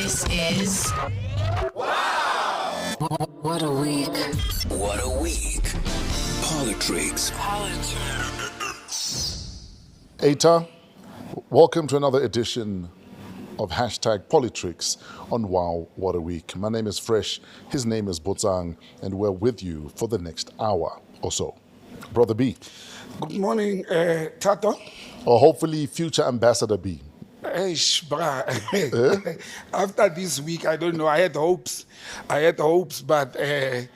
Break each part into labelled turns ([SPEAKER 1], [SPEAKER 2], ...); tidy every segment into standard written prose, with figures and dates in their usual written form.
[SPEAKER 1] This is... Wow! What a week.
[SPEAKER 2] What a week. PoliTricks.
[SPEAKER 3] Eta, welcome to another edition of hashtag PoliTricks on Wow, What a Week. My name is Fresh, his name is Botsang, and we're with you for the next hour or so. Brother B.
[SPEAKER 4] Good morning, Tato.
[SPEAKER 3] Or hopefully future Ambassador B.
[SPEAKER 4] After this week, I don't know. I had hopes, but I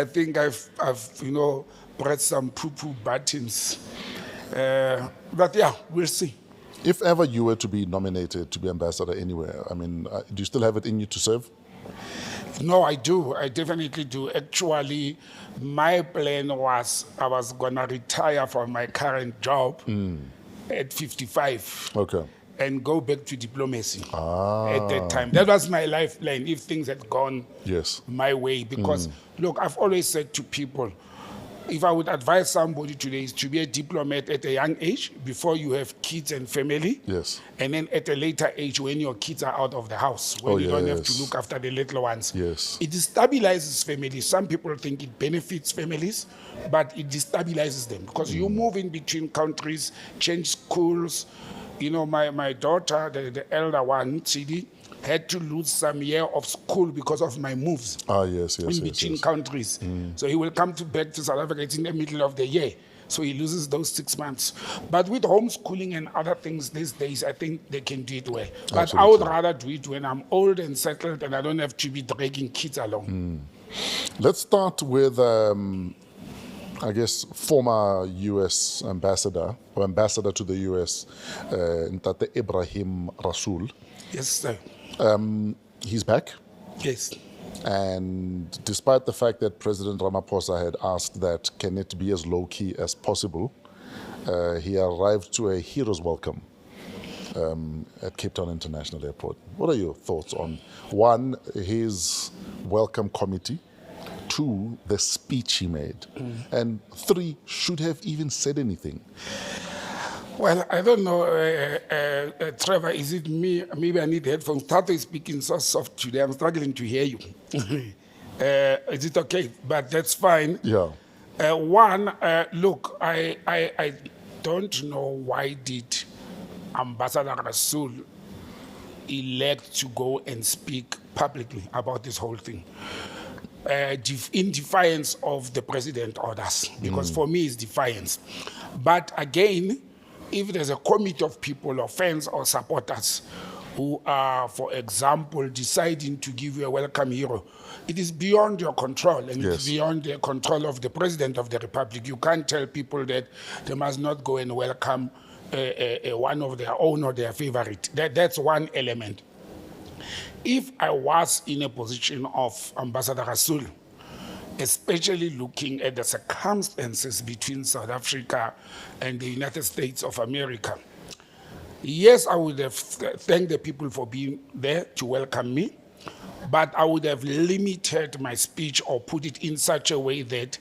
[SPEAKER 4] think I've pressed some poo-poo buttons. But yeah, we'll see.
[SPEAKER 3] If ever you were to be nominated to be ambassador anywhere, I mean, do you still have it in you to serve?
[SPEAKER 4] No, I do. I definitely do. Actually, my plan was I was going to retire from my current job at 55.
[SPEAKER 3] Okay.
[SPEAKER 4] And go back to diplomacy at that time. That was my life plan if things had gone my way. Because, look, I've always said to people, if I would advise somebody today is to be a diplomat at a young age before you have kids and family.
[SPEAKER 3] Yes.
[SPEAKER 4] And then at a later age when your kids are out of the house, when you don't have to look after the little ones.
[SPEAKER 3] Yes.
[SPEAKER 4] It destabilizes families. Some people think it benefits families, but it destabilizes them because you move in between countries, change schools. You know, my daughter, the elder one, Chidi, had to lose some year of school because of my moves. In between countries. So he will come back to South Africa. It's in the middle of the year. So he loses those 6 months. But with homeschooling and other things these days, I think they can do it well. But I would rather do it when I'm old and settled and I don't have to be dragging kids along.
[SPEAKER 3] Let's start with... I guess, former U.S. ambassador, or ambassador to the U.S., Ntate Ibrahim Rasul.
[SPEAKER 4] Yes, sir.
[SPEAKER 3] He's back.
[SPEAKER 4] Yes.
[SPEAKER 3] And despite the fact that President Ramaphosa had asked that, can it be as low-key as possible, he arrived to a hero's welcome at Cape Town International Airport. What are your thoughts on, one, his welcome committee, 2, the speech he made, and 3, should have even said anything?
[SPEAKER 4] Well, I don't know, Trevor, is it me? Maybe I need headphones. Tato is speaking so soft today. I'm struggling to hear you. Is it okay? But that's fine.
[SPEAKER 3] Yeah.
[SPEAKER 4] Look, I don't know why did Ambassador Rasul elect to go and speak publicly about this whole thing. In defiance of the president orders, because for me it's defiance. But again, if there's a committee of people or fans or supporters who are, for example, deciding to give you a welcome hero, it is beyond your control and it's beyond the control of the president of the republic. You can't tell people that they must not go and welcome one of their own or their favorite. That's one element. If I was in a position of Ambassador Rasul, especially looking at the circumstances between South Africa and the United States of America, yes, I would have thanked the people for being there to welcome me, but I would have limited my speech or put it in such a way that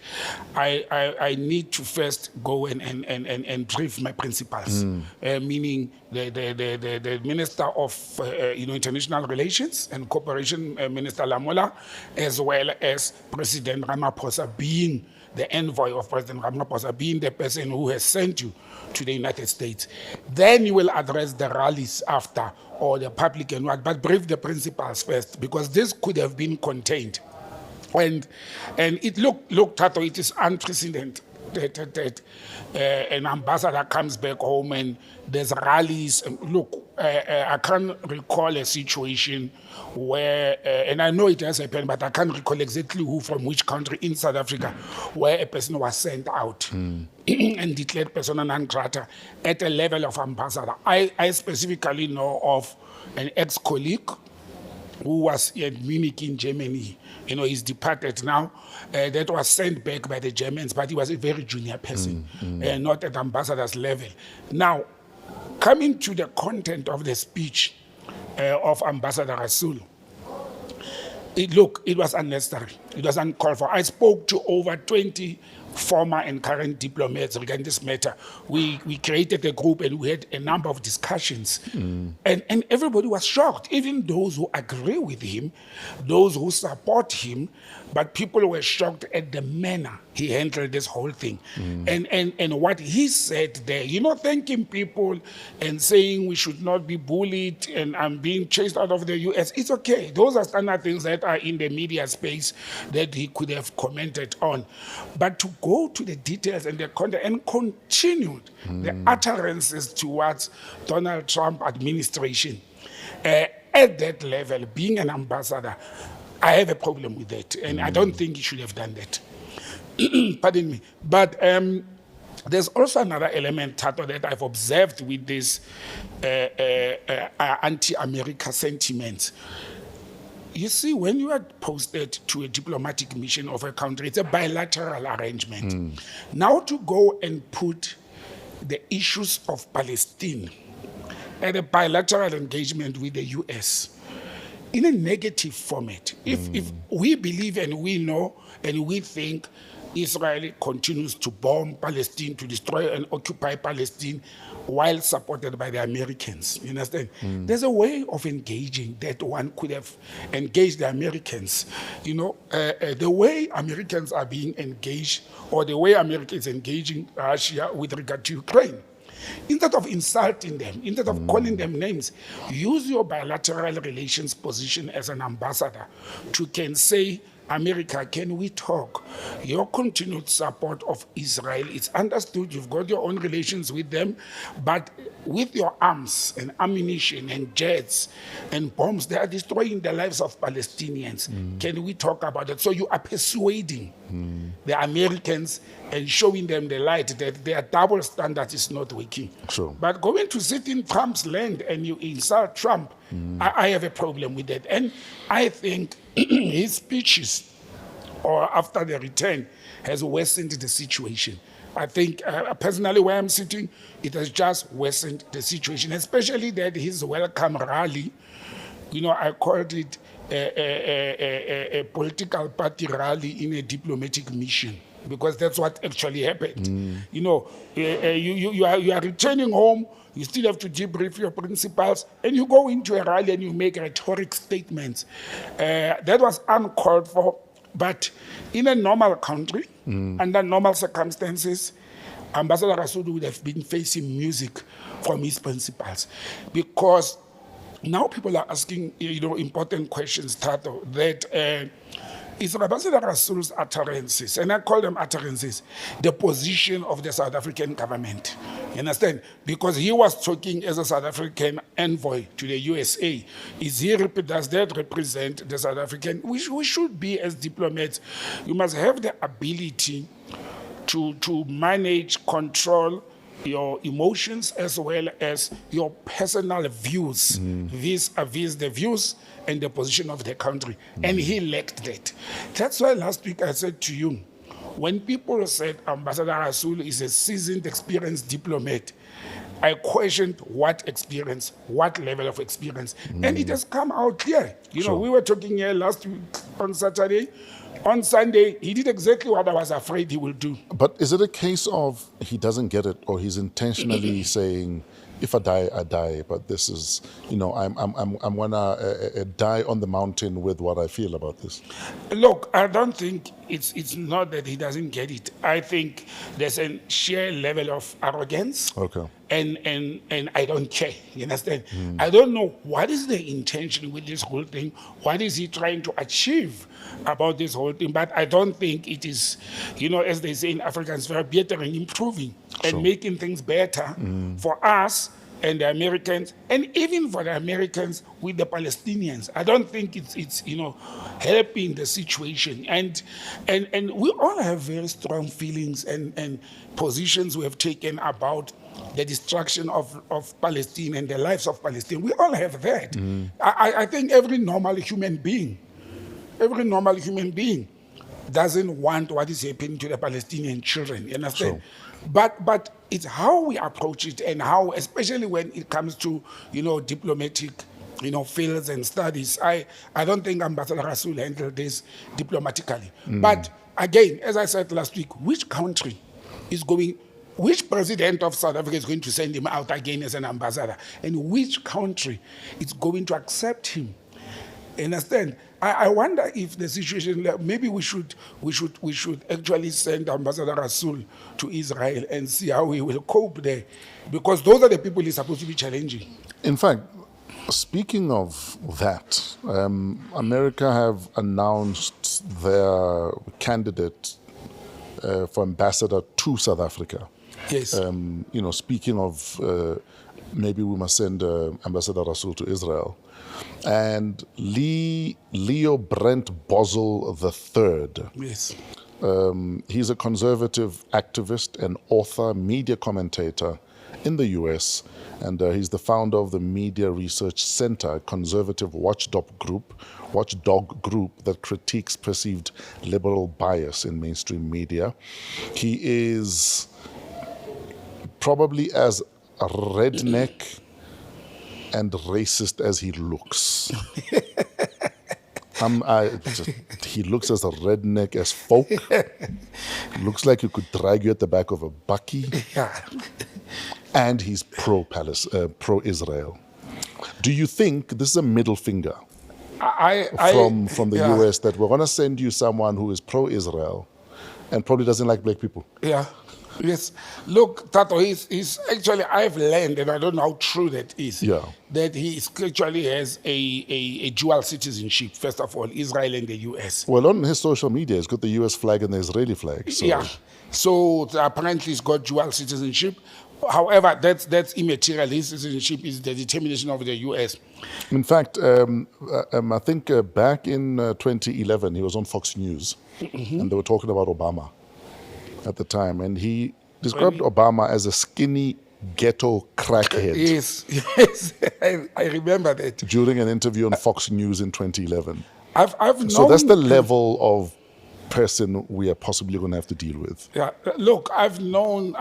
[SPEAKER 4] I need to first go and brief my principals, meaning the Minister of International Relations and Cooperation, Minister Lamola, as well as President Ramaphosa, being the envoy of President Ramaphosa, being the person who has sent you to the United States. Then you will address the rallies after, or the public and what, but brief the principals first, because this could have been contained. And it look, Tato, it is unprecedented that an ambassador comes back home and there's rallies. Look, I can't recall a situation where, and I know it has happened, but I can't recall exactly who from which country in South Africa, where a person was sent out and declared persona non grata at a level of ambassador. I specifically know of an ex-colleague who was at Munich in Germany. You know, he's departed now. That was sent back by the Germans, but he was a very junior person, not at ambassador's level. Now, coming to the content of the speech of Ambassador Rasul, it was unnecessary. It was uncalled for. I spoke to over 20 former and current diplomats regarding this matter. We created a group and we had a number of discussions. And everybody was shocked, even those who agree with him, those who support him, but people were shocked at the manner he handled this whole thing. And what he said there, thanking people and saying we should not be bullied and I'm being chased out of the US, it's okay. Those are standard things that are in the media space that he could have commented on. But to go to the details and the content and continued the utterances towards Donald Trump administration at that level, being an ambassador, I have a problem with that, and I don't think he should have done that. Pardon me. But there's also another element, Tato, that I've observed with this anti-America sentiment. You see, when you are posted to a diplomatic mission of a country, it's a bilateral arrangement. Now to go and put the issues of Palestine at a bilateral engagement with the US in a negative format. If we believe and we know and we think Israel continues to bomb Palestine, to destroy and occupy Palestine while supported by the Americans, you understand? There's a way of engaging that one could have engaged the Americans. The way Americans are being engaged, or the way America is engaging Russia with regard to Ukraine. Instead of insulting them, instead of calling them names, use your bilateral relations position as an ambassador to can say, America, can we talk? Your continued support of Israel, it's understood you've got your own relations with them, but with your arms and ammunition and jets and bombs, they are destroying the lives of Palestinians. Can we talk about it? So you are persuading the Americans and showing them the light that their double standard is not working.
[SPEAKER 3] Sure.
[SPEAKER 4] But going to sit in Trump's land and you insult Trump, I have a problem with that. And I think his speeches, or after the return, has worsened the situation. I think, personally, where I'm sitting, it has just worsened the situation, especially that his welcome rally, I called it a political party rally in a diplomatic mission, because that's what actually happened. You are returning home, you still have to debrief your principals, and you go into a rally and you make rhetoric statements. That was uncalled for, but in a normal country, under normal circumstances, Ambassador Rasul would have been facing music from his principals, because now people are asking, important questions, Tato, that it's Ambassador Rasul's utterances, and I call them utterances, the position of the South African government. You understand? Because he was talking as a South African envoy to the USA. Does that represent the South African? We should be, as diplomats, you must have the ability to manage, control your emotions as well as your personal views vis-a-vis the views and the position of the country. And he lacked that. That's why last week I said to you, when people said Ambassador Rasul is a seasoned, experienced diplomat, I questioned what experience, what level of experience. And it has come out clear.
[SPEAKER 3] Sure.
[SPEAKER 4] We were talking here last week on Saturday. On Sunday, he did exactly what I was afraid he will do.
[SPEAKER 3] But is it a case of he doesn't get it, or he's intentionally saying, if I die, I die, but this is, I'm gonna die on the mountain with what I feel about this?
[SPEAKER 4] Look, I don't think it's not that he doesn't get it. I think there's a sheer level of arrogance.
[SPEAKER 3] Okay.
[SPEAKER 4] And I don't care, you understand? I don't know what is the intention with this whole thing. What is he trying to achieve about this whole thing? But I don't think it is, as they say in Afrikaans, very better and improving and making things better for us and the Americans, and even for the Americans with the Palestinians. I don't think it's helping the situation. And we all have very strong feelings and positions we have taken about the destruction of Palestine and the lives of Palestine. We all have that. I think every normal human being doesn't want what is happening to the Palestinian children, you understand?
[SPEAKER 3] Sure.
[SPEAKER 4] But it's how we approach it, and how, especially when it comes to, diplomatic fields and studies. I don't think Ambassador Rasul handled this diplomatically. But again, as I said last week, which president of South Africa is going to send him out again as an ambassador? And which country is going to accept him? Understand? I wonder if the situation, maybe we should actually send Ambassador Rasul to Israel and see how he will cope there, because those are the people he's supposed to be challenging.
[SPEAKER 3] In fact, speaking of that, America have announced their candidate for ambassador to South Africa.
[SPEAKER 4] Yes.
[SPEAKER 3] Speaking of, maybe we must send Ambassador Rasul to Israel. And Leo Brent Bosel III.
[SPEAKER 4] Yes.
[SPEAKER 3] He's a conservative activist and author, media commentator in the U.S., and he's the founder of the Media Research Center, a conservative watchdog group that critiques perceived liberal bias in mainstream media. He is probably as redneck and racist as he looks. He looks as a redneck as folk. Looks like he could drag you at the back of a bakkie.
[SPEAKER 4] Yeah.
[SPEAKER 3] And he's pro-Israel. Do you think this is a middle finger from the US, that we're going to send you someone who is pro-Israel and probably doesn't like black people?
[SPEAKER 4] Yeah. Yes. Look, Tato, he's actually, I've learned, and I don't know how true that is, that he actually has a dual citizenship, first of all, Israel and the US.
[SPEAKER 3] Well, on his social media, he's got the US flag and the Israeli flag. So.
[SPEAKER 4] Yeah. So apparently he's got dual citizenship. However, that's immaterial. His citizenship is the determination of the US.
[SPEAKER 3] In fact, I think back in 2011, he was on Fox News, and they were talking about Obama at the time, and he described Obama as a skinny ghetto crackhead.
[SPEAKER 4] Yes, I remember that.
[SPEAKER 3] During an interview on Fox News in 2011.
[SPEAKER 4] So
[SPEAKER 3] that's the level of person we are possibly going to have to deal with.
[SPEAKER 4] Yeah, look, I've known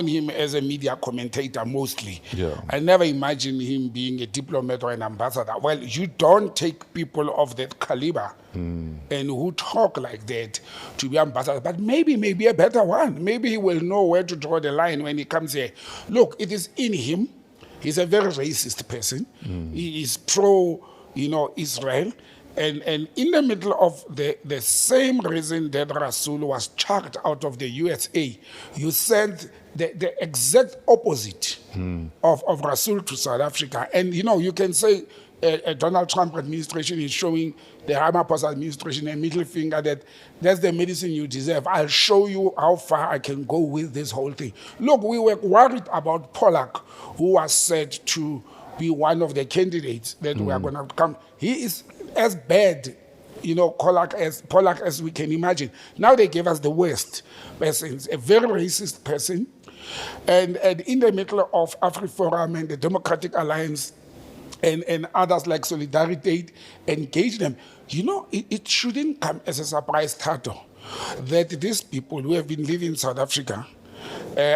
[SPEAKER 4] him as a media commentator mostly.
[SPEAKER 3] Yeah.
[SPEAKER 4] I never imagined him being a diplomat or an ambassador. Well, you don't take people of that caliber and who talk like that to be ambassador, but maybe a better one. Maybe he will know where to draw the line when he comes here. Look, it is in him. He's a very racist person. He is pro-Israel. And in the middle of the same reason that Rasul was chucked out of the USA, you sent the exact opposite of Rasul to South Africa. And, you can say a Donald Trump administration is showing the Ramaphosa administration a middle finger that that's the medicine you deserve. I'll show you how far I can go with this whole thing. Look, we were worried about Pollack, who was said to be one of the candidates that were going to come. He is as bad, Pollack as we can imagine. Now they gave us the worst person, a very racist person. And in the middle of AfriForum and the Democratic Alliance and others like Solidarity, engage them. It shouldn't come as a surprise, Tato, that these people who have been living in South Africa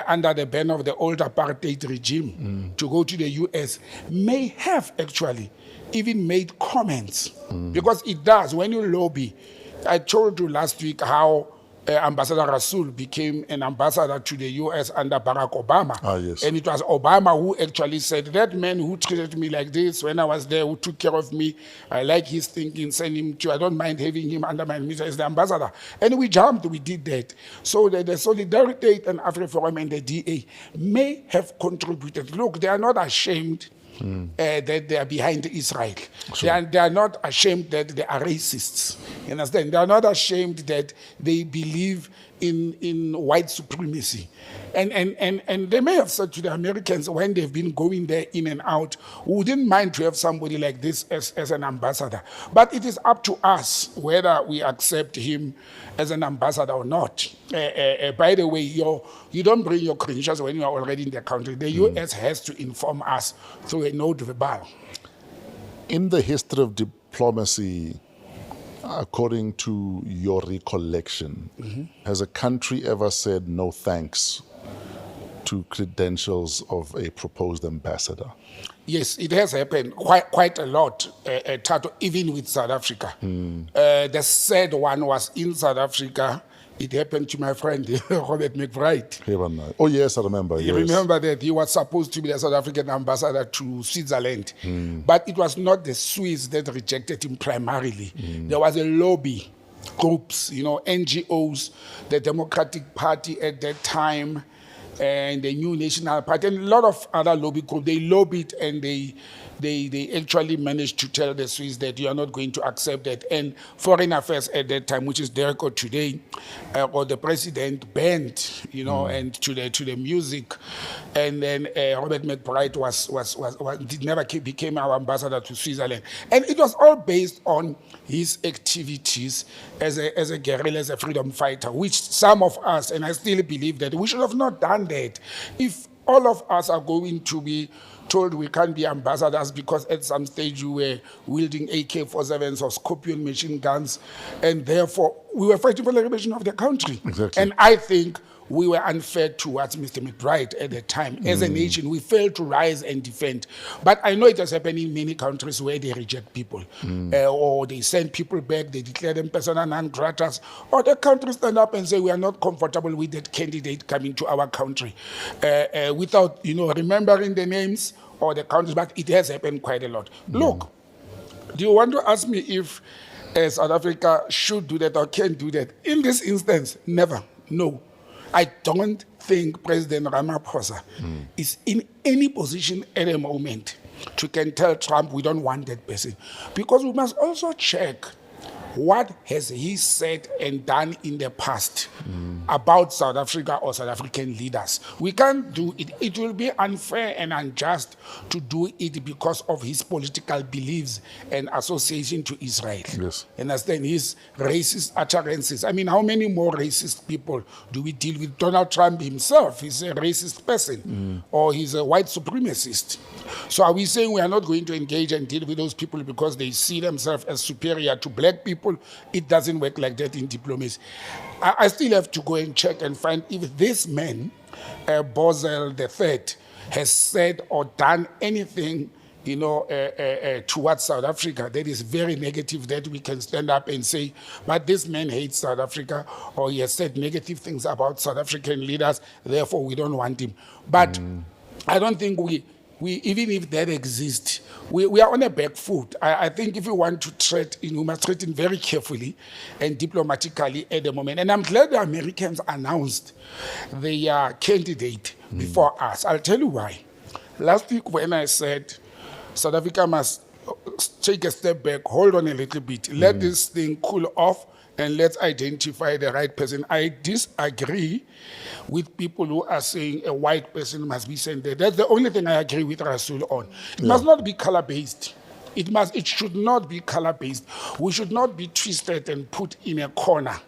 [SPEAKER 4] under the ban of the old apartheid regime to go to the US may have actually even made comments, because it does when you lobby. I told you last week how Ambassador Rasul became an ambassador to the US under Barack Obama.
[SPEAKER 3] Yes.
[SPEAKER 4] And it was Obama who actually said, that man who treated me like this when I was there, who took care of me, I like his thinking, send him to, I don't mind having him under my administration as the ambassador. And we did that. So the Solidarity and AfriForum and the DA may have contributed. Look, they are not ashamed that they are behind Israel. Sure. They are not ashamed that they are racists. You understand? They are not ashamed that they believe in white supremacy. And they may have said to the Americans when they've been going there in and out, we wouldn't mind to have somebody like this as an ambassador. But it is up to us whether we accept him as an ambassador or not. By the way, you don't bring your credentials when you are already in the country. The US has to inform us through a note verbal.
[SPEAKER 3] In the history of diplomacy, according to your recollection, has a country ever said no thanks to credentials of a proposed ambassador?
[SPEAKER 4] Yes, it has happened quite a lot, Tato, even with South Africa. The sad one was in South Africa. It happened to my friend, Robert McBride.
[SPEAKER 3] Oh, yes, I remember.
[SPEAKER 4] You remember that he was supposed to be the South African ambassador to Switzerland. But it was not the Swiss that rejected him primarily. There was a lobby, groups, NGOs, the Democratic Party at that time, and the New National Party, and a lot of other lobby groups. They lobbied and they actually managed to tell the Swiss that you are not going to accept that. And Foreign Affairs at that time, which is Derek today, or the president banned, and to the music. And then Robert McBride never became our ambassador to Switzerland. And it was all based on his activities as a guerrilla, as a freedom fighter, which some of us, and I still believe that we should have not done that. If all of us are going to be told we can't be ambassadors because at some stage we were wielding AK-47s or Scorpion machine guns, and therefore we were fighting for the liberation of the country.
[SPEAKER 3] Exactly.
[SPEAKER 4] And I think we were unfair towards Mr. McBride at the time. As a nation, we failed to rise and defend. But I know it has happened in many countries where they reject people, or they send people back, they declare them persona non gratas, or the countries stand up and say we are not comfortable with that candidate coming to our country, without remembering the names or the countries. But it has happened quite a lot. Look, do you want to ask me if South Africa should do that or can do that? In this instance, never. No. I don't think President Ramaphosa is in any position at the moment to can tell Trump we don't want that person. Because we must also check what has he said and done in the past about South Africa or South African leaders. We can't do it. It will be unfair and unjust to do it because of his political beliefs and association to Israel.
[SPEAKER 3] Yes.
[SPEAKER 4] Understand his racist utterances. I mean, how many more racist people do we deal with? Donald Trump himself is a racist person, or he's a white supremacist. So are we saying we are not going to engage and deal with those people because they see themselves as superior to black people? It doesn't work like that in diplomacy. I still have to go and check and find if this man, Botsang III, has said or done anything, towards South Africa that is very negative, that we can stand up and say, but this man hates South Africa, or he has said negative things about South African leaders, therefore we don't want him. But I don't think we even if that exists, we are on a back foot. I think if we want to tread in, we must tread in very carefully and diplomatically at the moment. And I'm glad the Americans announced their candidate before us. I'll tell you why. Last week when I said South Africa must take a step back, hold on a little bit, let this thing cool off, and let's identify the right person. I disagree with people who are saying a white person must be sent there. That's the only thing I agree with Rasul on. It must not be color-based. It should not be color-based. We should not be twisted and put in a corner.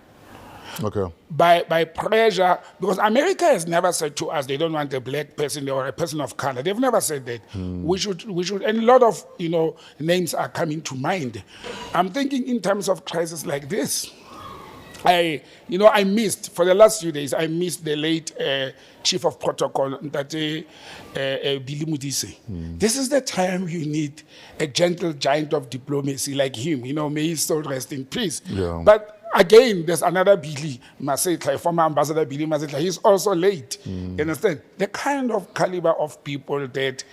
[SPEAKER 3] Okay.
[SPEAKER 4] By pressure, because America has never said to us they don't want a black person or a person of color. They've never said that. We should, and a lot of names are coming to mind. I'm thinking in terms of crisis like this. I missed, for the last few days, I missed the late Chief of Protocol, Billy Mudise. This is the time you need a gentle giant of diplomacy like him. May his soul rest in peace.
[SPEAKER 3] Yeah.
[SPEAKER 4] But again, there's another Billy Masetla, former Ambassador Billy Masetla. He's also late. You understand? The kind of caliber of people that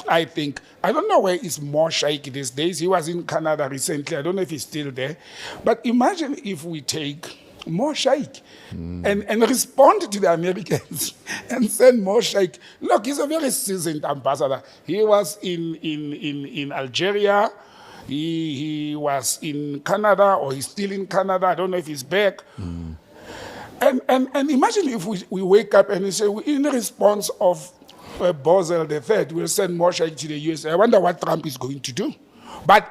[SPEAKER 4] I think, I don't know where is more Shaik these days. He was in Canada recently. I don't know if he's still there. But imagine if we take more Shaik and respond to the Americans and send more Shaik. Look, he's a very seasoned ambassador. He was in Algeria. He was in Canada, or he's still in Canada. I don't know if he's back. And imagine if we wake up and we say, in response of Botsang III, we'll send Moshek to the USA. I wonder what Trump is going to do. But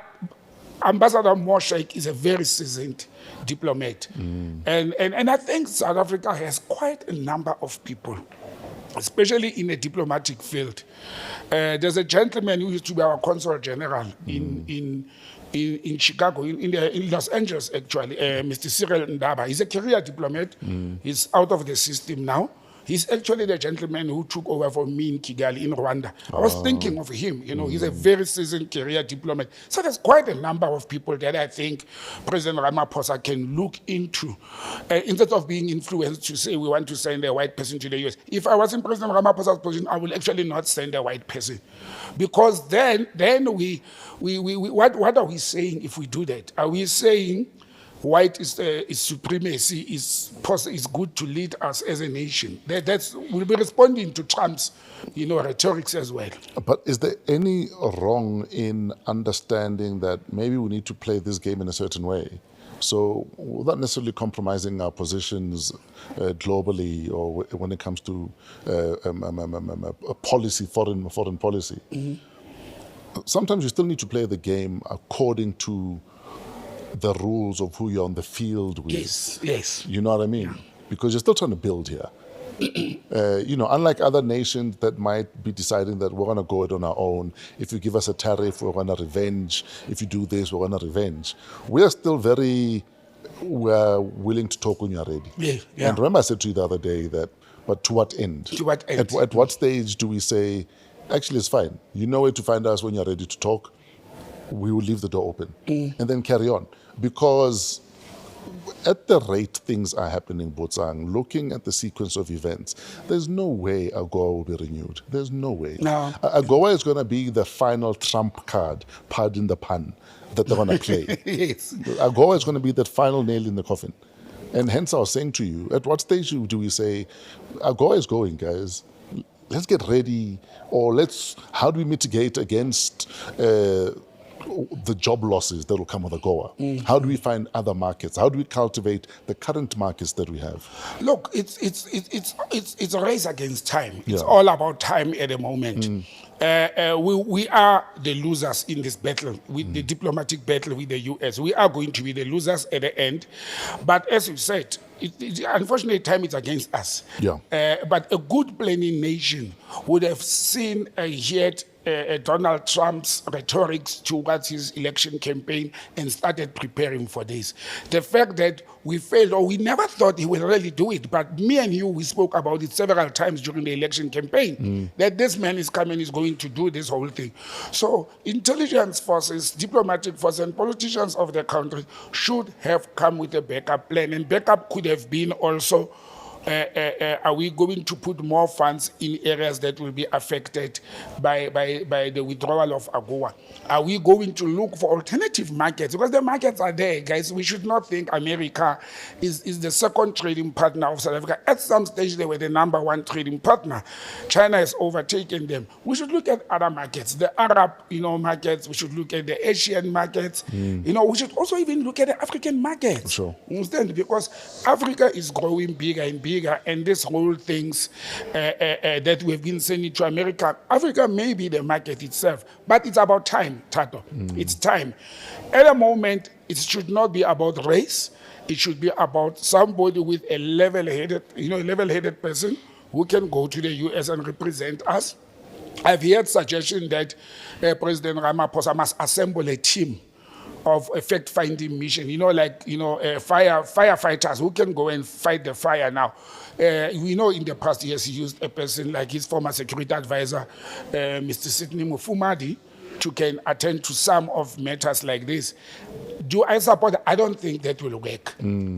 [SPEAKER 4] Ambassador Moshek is a very seasoned diplomat. And I think South Africa has quite a number of people, especially in the diplomatic field. There's a gentleman who used to be our consul general in Chicago, in Los Angeles, actually, Mr. Cyril Ndaba. He's a career diplomat. He's out of the system now. He's actually the gentleman who took over for me in Kigali, in Rwanda. I was thinking of him. He's a very seasoned career diplomat. So there's quite a number of people that I think President Ramaphosa can look into, instead of being influenced to say we want to send a white person to the US. If I was in President Ramaphosa's position, I will actually not send a white person, because then we what are we saying if we do that? Are we saying white is supremacy, is good to lead us as a nation? We'll be responding to Trump's rhetorics as well.
[SPEAKER 3] But is there any wrong in understanding that maybe we need to play this game in a certain way? So without necessarily compromising our positions globally, or when it comes to a policy, foreign policy. Mm-hmm. Sometimes you still need to play the game according to the rules of who you're on the field with.
[SPEAKER 4] Yes.
[SPEAKER 3] You know what I mean? Yeah. Because you're still trying to build here. Unlike other nations that might be deciding that we're going to go it on our own. If you give us a tariff, we're going to revenge. If you do this, we're going to revenge. We are still we're willing to talk when you're ready.
[SPEAKER 4] Yeah.
[SPEAKER 3] And remember I said to you the other day that, but to what end?
[SPEAKER 4] To what end?
[SPEAKER 3] At what stage do we say, actually it's fine. You know where to find us when you're ready to talk. We will leave the door open and then carry on. Because at the rate things are happening, Botsang, looking at the sequence of events, there's no way AGOA will be renewed. There's no way.
[SPEAKER 4] No.
[SPEAKER 3] AGOA is going to be the final trump card, pardon the pun, that they're going to play.
[SPEAKER 4] Yes.
[SPEAKER 3] AGOA is going to be that final nail in the coffin. And hence I was saying to you, at what stage do we say, AGOA is going, guys? Let's get ready, or how do we mitigate against the job losses that will come with AGOA? Mm-hmm. How do we find other markets? How do we cultivate the current markets that we have?
[SPEAKER 4] Look, it's a race against time. It's all about time at the moment. We are the losers in this battle, with the diplomatic battle with the US. We are going to be the losers at the end. But as you said, unfortunately, time is against us.
[SPEAKER 3] Yeah.
[SPEAKER 4] But a good planning nation would have seen heard Donald Trump's rhetorics towards his election campaign and started preparing for this. The fact that we failed, or we never thought he would really do it, but me and you, we spoke about it several times during the election campaign, that this man is coming, is going to do this whole thing. So intelligence forces, diplomatic forces, and politicians of the country should have come with a backup plan, and backup could have been also, are we going to put more funds in areas that will be affected by the withdrawal of AGOA? Are we going to look for alternative markets? Because the markets are there, guys. We should not think America is the second trading partner of South Africa. At some stage, they were the number one trading partner. China has overtaken them. We should look at other markets, the Arab, markets. We should look at the Asian markets. We should also even look at the African markets.
[SPEAKER 3] Sure.
[SPEAKER 4] Understand? Because Africa is growing bigger and bigger. And this whole things that we've been sending to America, Africa may be the market itself, but it's about time, Tato. It's time. At the moment, it should not be about race. It should be about somebody with a level-headed person who can go to the US and represent us. I've heard suggestion that President Ramaphosa must assemble a team of a fact-finding mission, firefighters who can go and fight the fire now. We know in the past years he used a person like his former security advisor, Mr. Sidney Mufumadi, to can attend to some of matters like this. Do I support? I don't think that will work.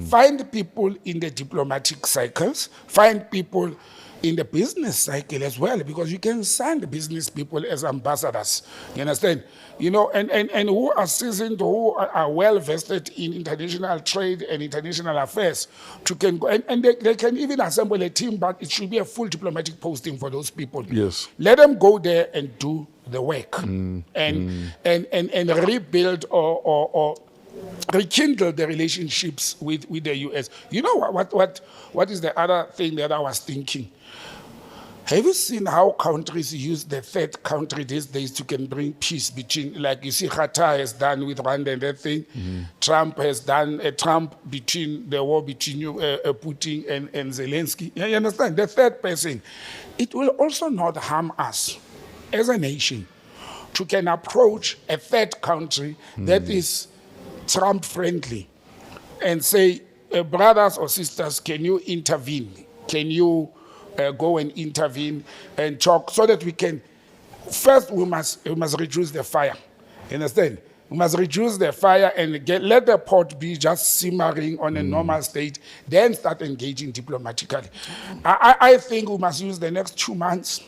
[SPEAKER 4] Find people in the diplomatic cycles, find people in the business cycle as well, because you can sign the business people as ambassadors. You understand? And who are seasoned, who are well vested in international trade and international affairs, and they can even assemble a team, but it should be a full diplomatic posting for those people.
[SPEAKER 3] Yes.
[SPEAKER 4] Let them go there and do the work and rebuild or rekindle the relationships with the US. You know what is the other thing that I was thinking? Have you seen how countries use the third country these days to can bring peace between, like you see Qatar has done with Rwanda and that thing. Trump has done between the war between Putin and Zelensky. You understand? The third person. It will also not harm us as a nation to can approach a third country that is Trump friendly and say, brothers or sisters, can you intervene? Can you go and intervene and talk so that we can. First, we must reduce the fire. You understand? We must reduce the fire and let the pot be just simmering on a normal state, then start engaging diplomatically. I think we must use the next 2 months,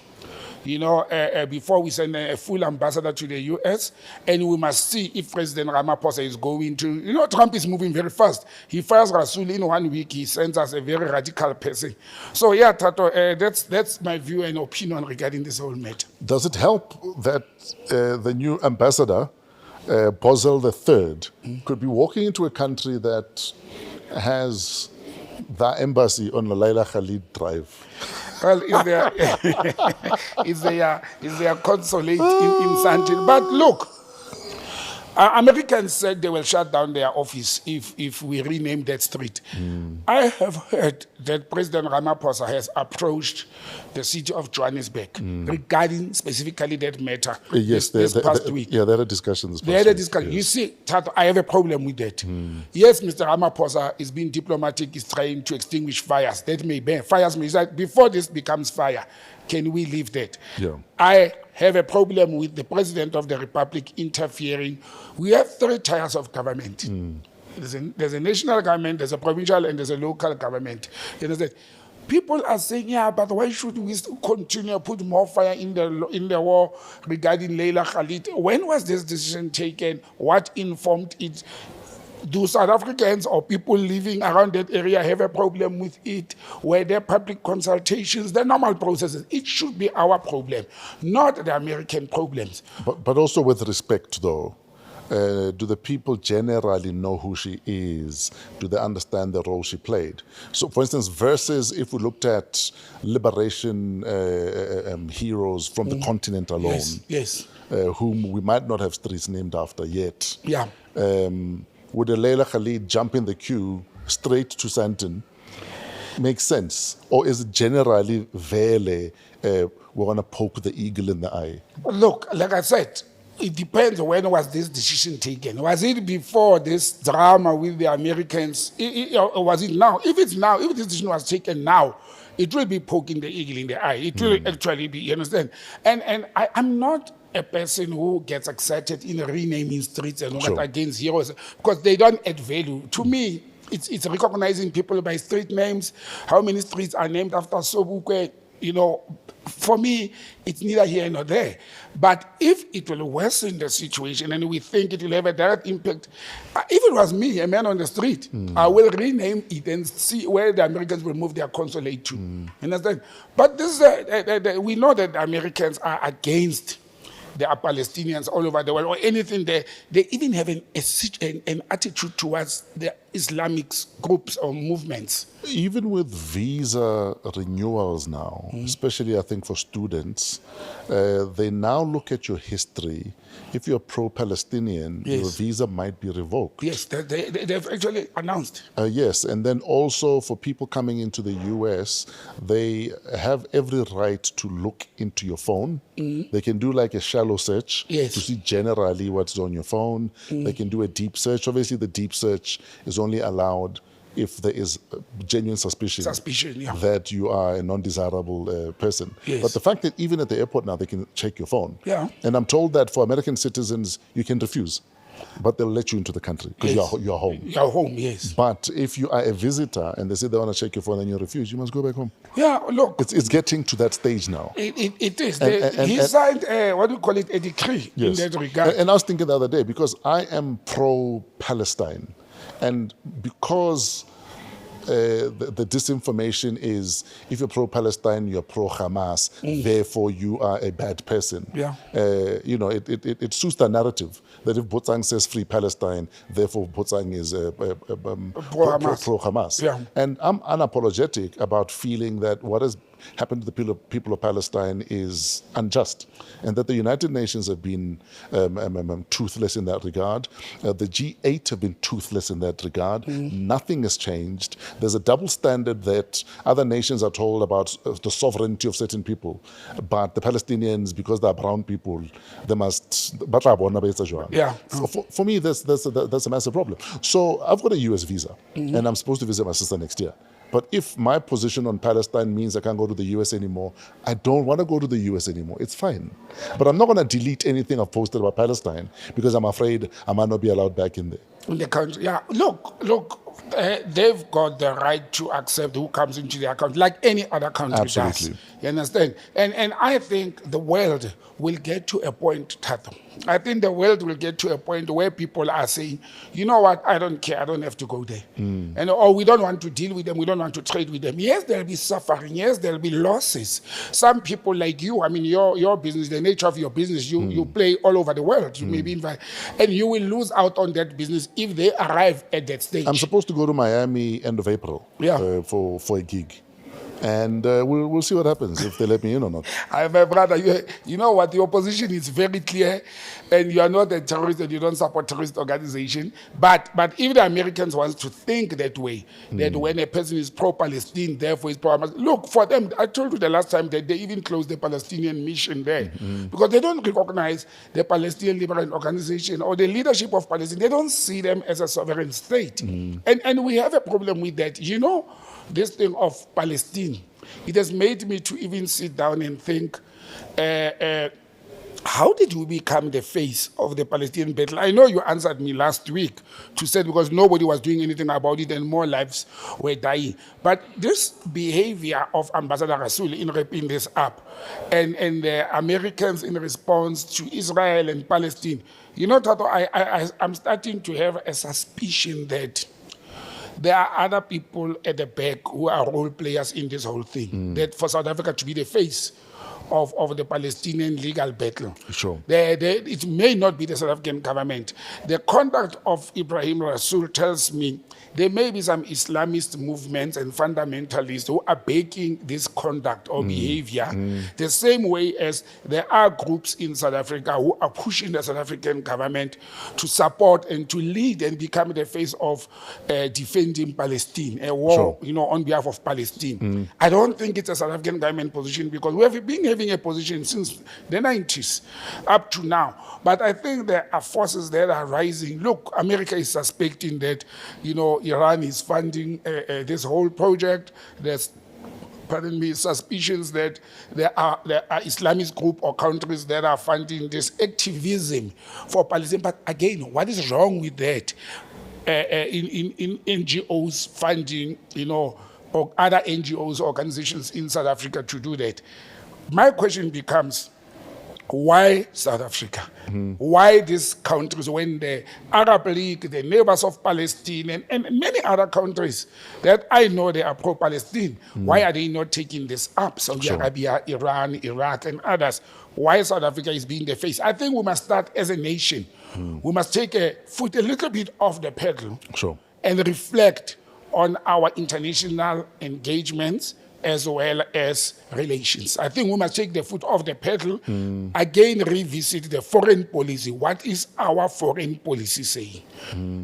[SPEAKER 4] before we send a full ambassador to the US, and we must see if President Ramaphosa is going to, Trump is moving very fast. He fires Rasul in 1 week, he sends us a very radical person. So yeah, Tato, that's my view and opinion regarding this whole matter.
[SPEAKER 3] Does it help that the new ambassador, Botsang III, could be walking into a country that has the embassy on the Laila Khalid Drive?
[SPEAKER 4] Well, is their consulate in Santin. But look, Americans said they will shut down their office if we rename that street. I have heard that President Ramaphosa has approached the city of Johannesburg regarding specifically that matter
[SPEAKER 3] Yes,
[SPEAKER 4] this past week.
[SPEAKER 3] Yeah, they had a discussion this past
[SPEAKER 4] They had a
[SPEAKER 3] week,
[SPEAKER 4] discussion.
[SPEAKER 3] yes.
[SPEAKER 4] You see, Tato, I have a problem with that. Yes, Mr. Ramaphosa is being diplomatic, is trying to extinguish fires. That may be fires. Before this becomes fire, can we leave that?
[SPEAKER 3] Yeah.
[SPEAKER 4] I have a problem with the President of the Republic interfering. We have 3 tiers of government. There's a national government, there's a provincial, and there's a local government. You know, people are saying, yeah, but why should we continue to put more fire in the war regarding Leila Khalid? When was this decision taken? What informed it? Do South Africans or people living around that area have a problem with it? Were there public consultations? The normal processes. It should be our problem, not the American problems.
[SPEAKER 3] But also with respect, though, do the people generally know who she is? Do they understand the role she played? So, for instance, versus if we looked at liberation heroes from the continent alone,
[SPEAKER 4] Yes.
[SPEAKER 3] whom we might not have streets named after yet.
[SPEAKER 4] Yeah.
[SPEAKER 3] Would a Leila Khalid jump in the queue straight to Santon make sense? Or is it generally vele, we're going to poke the eagle in the eye?
[SPEAKER 4] Look, like I said, it depends when was this decision taken. Was it before this drama with the Americans? Or was it now? If it's now, if this decision was taken now, it will be poking the eagle in the eye. It will actually be, you understand? And I'm not a person who gets excited in renaming streets and what against heroes, because they don't add value. To me, it's recognizing people by street names. How many streets are named after Sobukwe? For me, it's neither here nor there. But if it will worsen the situation and we think it will have a direct impact, if it was me, a man on the street, I will rename it and see where the Americans will move their consulate to. Understand? But this is we know that the Americans are against the Palestinians all over the world, or anything there. They even have an attitude towards the Islamic groups or movements.
[SPEAKER 3] Even with visa renewals now, especially I think for students, they now look at your history. If you're pro-Palestinian, your visa might be revoked.
[SPEAKER 4] Yes, they've actually announced.
[SPEAKER 3] Yes, and then also for people coming into the US, they have every right to look into your phone. They can do like a shallow search to see generally what's on your phone. They can do a deep search. Obviously, the deep search is only allowed if there is genuine suspicion that you are a non-desirable person. But the fact that even at the airport now they can check your phone. And I'm told that for American citizens, you can refuse, but they'll let you into the country because you're home.
[SPEAKER 4] You're home, yes.
[SPEAKER 3] But if you are a visitor and they say they want to check your phone and you refuse, you must go back home.
[SPEAKER 4] Yeah, look.
[SPEAKER 3] It's getting to that stage now.
[SPEAKER 4] It is. He signed, a decree in that regard.
[SPEAKER 3] And I was thinking the other day, because I am pro-Palestine, and because the disinformation is, if you're pro-Palestine, you're pro-Hamas, therefore you are a bad person. It suits the narrative that if Botsang says free Palestine, therefore Botsang is pro-Hamas. And I'm unapologetic about feeling that what has happened to the people of Palestine is unjust, and that the United Nations have been toothless in that regard. The G8 have been toothless in that regard. Nothing has changed. There's a double standard that other nations are told about the sovereignty of certain people, but the Palestinians, because they're brown people, they must. For me, that's a massive problem. So I've got a US visa, and I'm supposed to visit my sister next year. But if my position on Palestine means I can't go to the US anymore, I don't want to go to the US anymore. It's fine. But I'm not going to delete anything I've posted about Palestine because I'm afraid I might not be allowed back in there.
[SPEAKER 4] In the country, yeah. Look, they've got the right to accept who comes into their country, like any other country
[SPEAKER 3] Absolutely.
[SPEAKER 4] does. You understand? And I think the world will get to a point, Tato. I think the world will get to a point where people are saying, you know what, I don't care, I don't have to go there. Or we don't want to deal with them, we don't want to trade with them. Yes, there'll be suffering, yes, there'll be losses. Some people like you, I mean, your business, the nature of your business, you play all over the world. You may be invited, and you will lose out on that business if they arrive at that stage.
[SPEAKER 3] I'm supposed to go to Miami end of April for a gig. And we'll see what happens, if they let me in or not.
[SPEAKER 4] My brother, you know what, the opposition is very clear, and you are not a terrorist and you don't support terrorist organization. But if the Americans want to think that way, that when a person is pro-Palestine, therefore is pro-Palestine. Look, for them, I told you the last time that they even closed the Palestinian mission there because they don't recognize the Palestinian Liberation Organization or the leadership of Palestine. They don't see them as a sovereign state. And we have a problem with that. You know, this thing of Palestine, it has made me to even sit down and think, how did we become the face of the Palestinian battle? I know you answered me last week to say because nobody was doing anything about it and more lives were dying. But this behavior of Ambassador Rasul in wrapping this up and the Americans in response to Israel and Palestine, you know, Tato, I'm starting to have a suspicion that there are other people at the back who are role players in this whole thing. That for South Africa to be the face of the Palestinian legal battle.
[SPEAKER 3] Sure.
[SPEAKER 4] It may not be the South African government. The conduct of Ibrahim Rasul tells me there may be some Islamist movements and fundamentalists who are baking this conduct or behavior the same way as there are groups in South Africa who are pushing the South African government to support and to lead and become the face of defending Palestine, a war, you know, on behalf of Palestine. I don't think it's a South African government position because we have been having a position since the 90s up to now. But I think there are forces that are rising. Look, America is suspecting that, you know, Iran is funding this whole project. There's, pardon me, suspicions that there are Islamist group or countries that are funding this activism for Palestine. But again, what is wrong with that? In NGOs funding, you know, or other NGOs, organizations in South Africa to do that. My question becomes, why South Africa? Why these countries when the Arab League, the neighbors of Palestine, and many other countries that I know they are pro-Palestine, why are they not taking this up? Saudi Arabia, Iran, Iraq, and others. Why South Africa is being the face? I think we must start as a nation. We must take a foot a little bit off the pedal and reflect on our international engagements as well as relations. I think we must take the foot off the pedal, again revisit the foreign policy. What is our foreign policy saying?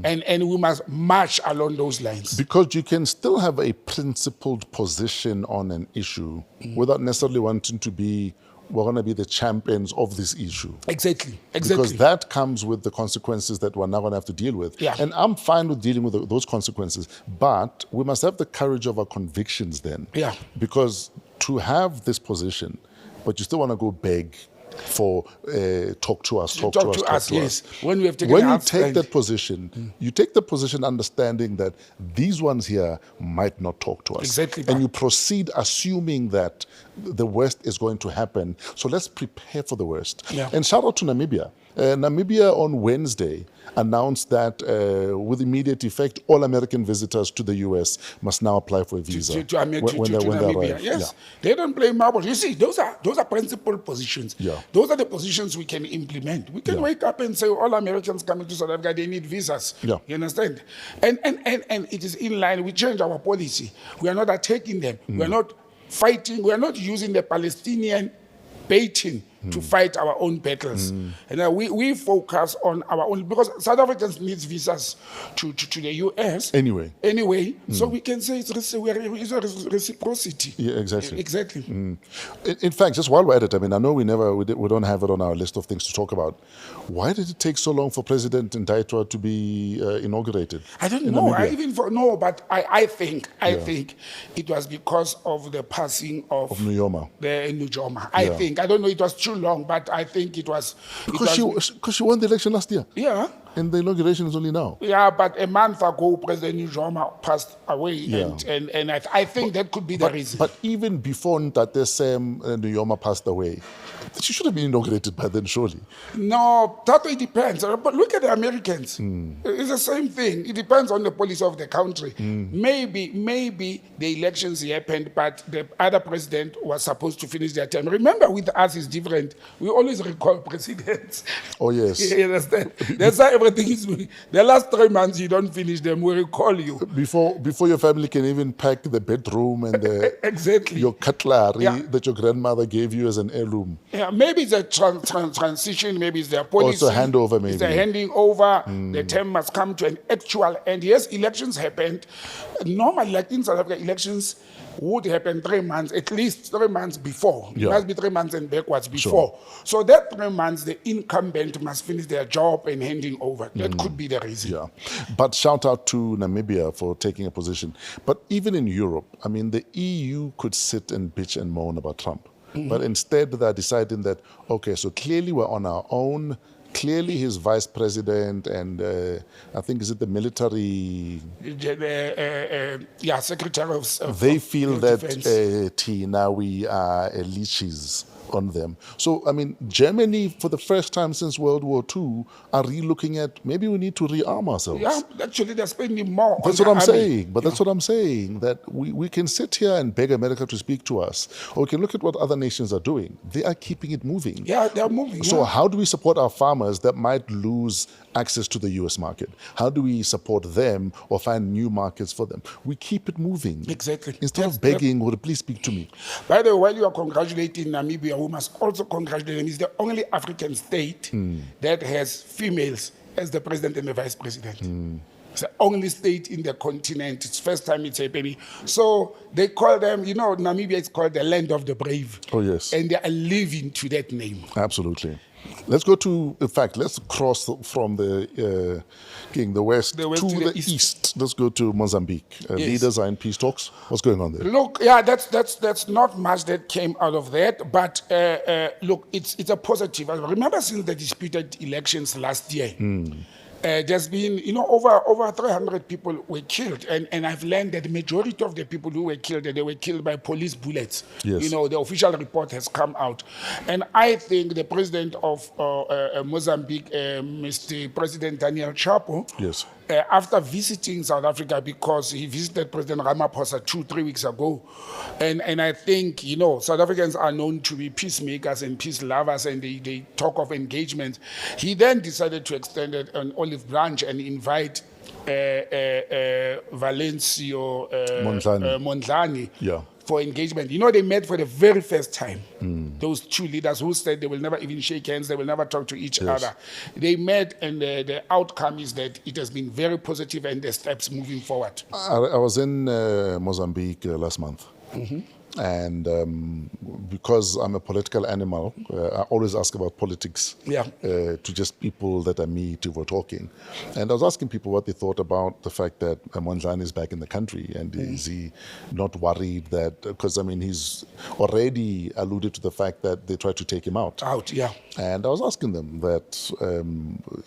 [SPEAKER 4] And we must march along those lines.
[SPEAKER 3] Because you can still have a principled position on an issue without necessarily wanting to be, we're going to be the champions of this issue.
[SPEAKER 4] Exactly.
[SPEAKER 3] Because that comes with the consequences that we're now going to have to deal with. And I'm fine with dealing with those consequences, but we must have the courage of our convictions then. Because to have this position, but you still want to go beg for talk to us.
[SPEAKER 4] Yes. When we have taken
[SPEAKER 3] when you take that position, you take the position understanding that these ones here might not talk to us. And you proceed assuming that the worst is going to happen. So let's prepare for the worst. And shout out to Namibia. Namibia on Wednesday announced that with immediate effect, all American visitors to the U.S. must now apply for a visa when they
[SPEAKER 4] Namibia.
[SPEAKER 3] Yes,
[SPEAKER 4] they don't play marbles. You see, those are principled positions. Those are the positions we can implement. We can wake up and say, all Americans coming to South Africa, they need visas. You understand? And it is in line. We change our policy. We are not attacking them. We are not fighting. We are not using the Palestinian baiting to fight our own battles. And we focus on our own, because South Africans need visas to the US.
[SPEAKER 3] Anyway.
[SPEAKER 4] So we can say it's a reciprocity.
[SPEAKER 3] Yeah, exactly.
[SPEAKER 4] Exactly.
[SPEAKER 3] In fact, just while we're at it, I mean, I know we don't have it on our list of things to talk about. Why did it take so long for President Ndaitwa to be inaugurated?
[SPEAKER 4] I don't
[SPEAKER 3] in
[SPEAKER 4] know.
[SPEAKER 3] Namibia?
[SPEAKER 4] But I think it was because of the passing of
[SPEAKER 3] Nujoma.
[SPEAKER 4] The Nujoma. I think. I don't know. It was too long, but I think it was
[SPEAKER 3] because she won the election last year.
[SPEAKER 4] Yeah.
[SPEAKER 3] And the inauguration is only now.
[SPEAKER 4] Yeah, but a month ago, President Nujoma passed away, and I think that could be the reason.
[SPEAKER 3] But even before Ntate Sam Nujoma passed away, she should have been inaugurated by then, surely.
[SPEAKER 4] No, that way depends. But look at the Americans. It's the same thing. It depends on the policy of the country. Maybe the elections happened, but the other president was supposed to finish their term. Remember, with us, it's different. We always recall presidents.
[SPEAKER 3] Oh, yes.
[SPEAKER 4] You understand? That's how everything is. The last 3 months, you don't finish them, we recall you.
[SPEAKER 3] Before your family can even pack the bedroom and
[SPEAKER 4] exactly
[SPEAKER 3] your cutlery that your grandmother gave you as an heirloom.
[SPEAKER 4] Yeah, maybe it's a transition, maybe it's their policy.
[SPEAKER 3] Also handover, maybe.
[SPEAKER 4] It's a handing over. The term must come to an actual end. Yes, elections happened. Normally, like in South Africa, elections would happen 3 months, at least 3 months before. It must be 3 months and backwards before.
[SPEAKER 3] Sure.
[SPEAKER 4] So that 3 months, the incumbent must finish their job and handing over. That could be the reason.
[SPEAKER 3] Yeah. But shout out to Namibia for taking a position. But even in Europe, I mean, the EU could sit and bitch and moan about Trump. But instead, they're deciding that, okay, so clearly we're on our own. Clearly his vice president and I think, is it the military?
[SPEAKER 4] Secretary of
[SPEAKER 3] they feel that
[SPEAKER 4] Defense.
[SPEAKER 3] we are leeches on them. So, I mean, Germany, for the first time since World War II, are re-looking at, maybe we need to rearm ourselves.
[SPEAKER 4] Yeah, actually, they're spending more.
[SPEAKER 3] That's what I'm saying. But that's what I'm saying, that we can sit here and beg America to speak to us, or we can look at what other nations are doing. They are keeping it moving.
[SPEAKER 4] Yeah, they're moving.
[SPEAKER 3] So how do we support our farmers that might lose access to the US market? How do we support them or find new markets for them? We keep it moving.
[SPEAKER 4] Exactly.
[SPEAKER 3] Instead of begging, would you please speak to me?
[SPEAKER 4] By the way, while you are congratulating Namibia, we must also congratulate them. It's the only African state that has females as the president and the vice president. It's the only state in the continent. It's first time it's happening. So they call them, Namibia is called the land of the brave.
[SPEAKER 3] Oh, yes.
[SPEAKER 4] And they are living to that name.
[SPEAKER 3] Absolutely. Let's go to, in fact, let's cross from the west to the east. Let's go to Mozambique. Leaders are in peace talks. What's going on there?
[SPEAKER 4] Look, yeah, that's not much that came out of that, but look, it's a positive. Remember, since the disputed elections last year, there's been, over 300 people were killed, and I've learned that the majority of the people who were killed, they were killed by police bullets.
[SPEAKER 3] Yes.
[SPEAKER 4] The official report has come out, and I think the president of Mozambique, Mr. President Daniel Chapo,
[SPEAKER 3] yes,
[SPEAKER 4] after visiting South Africa, because he visited President Ramaphosa 2-3 weeks ago, and I think, South Africans are known to be peacemakers and peace lovers, and they talk of engagement. He then decided to extend it an olive branch and invite Valencio Mondlane for engagement. They met for the very first time. Those two leaders who said they will never even shake hands, they will never talk to each other. They met, and the outcome is that it has been very positive, and the steps moving forward.
[SPEAKER 3] I was in Mozambique last month. And because I'm a political animal, I always ask about politics to just people that I meet who were talking. And I was asking people what they thought about the fact that Mondlane is back in the country, and is he not worried that, because he's already alluded to the fact that they tried to take him out. And I was asking them that,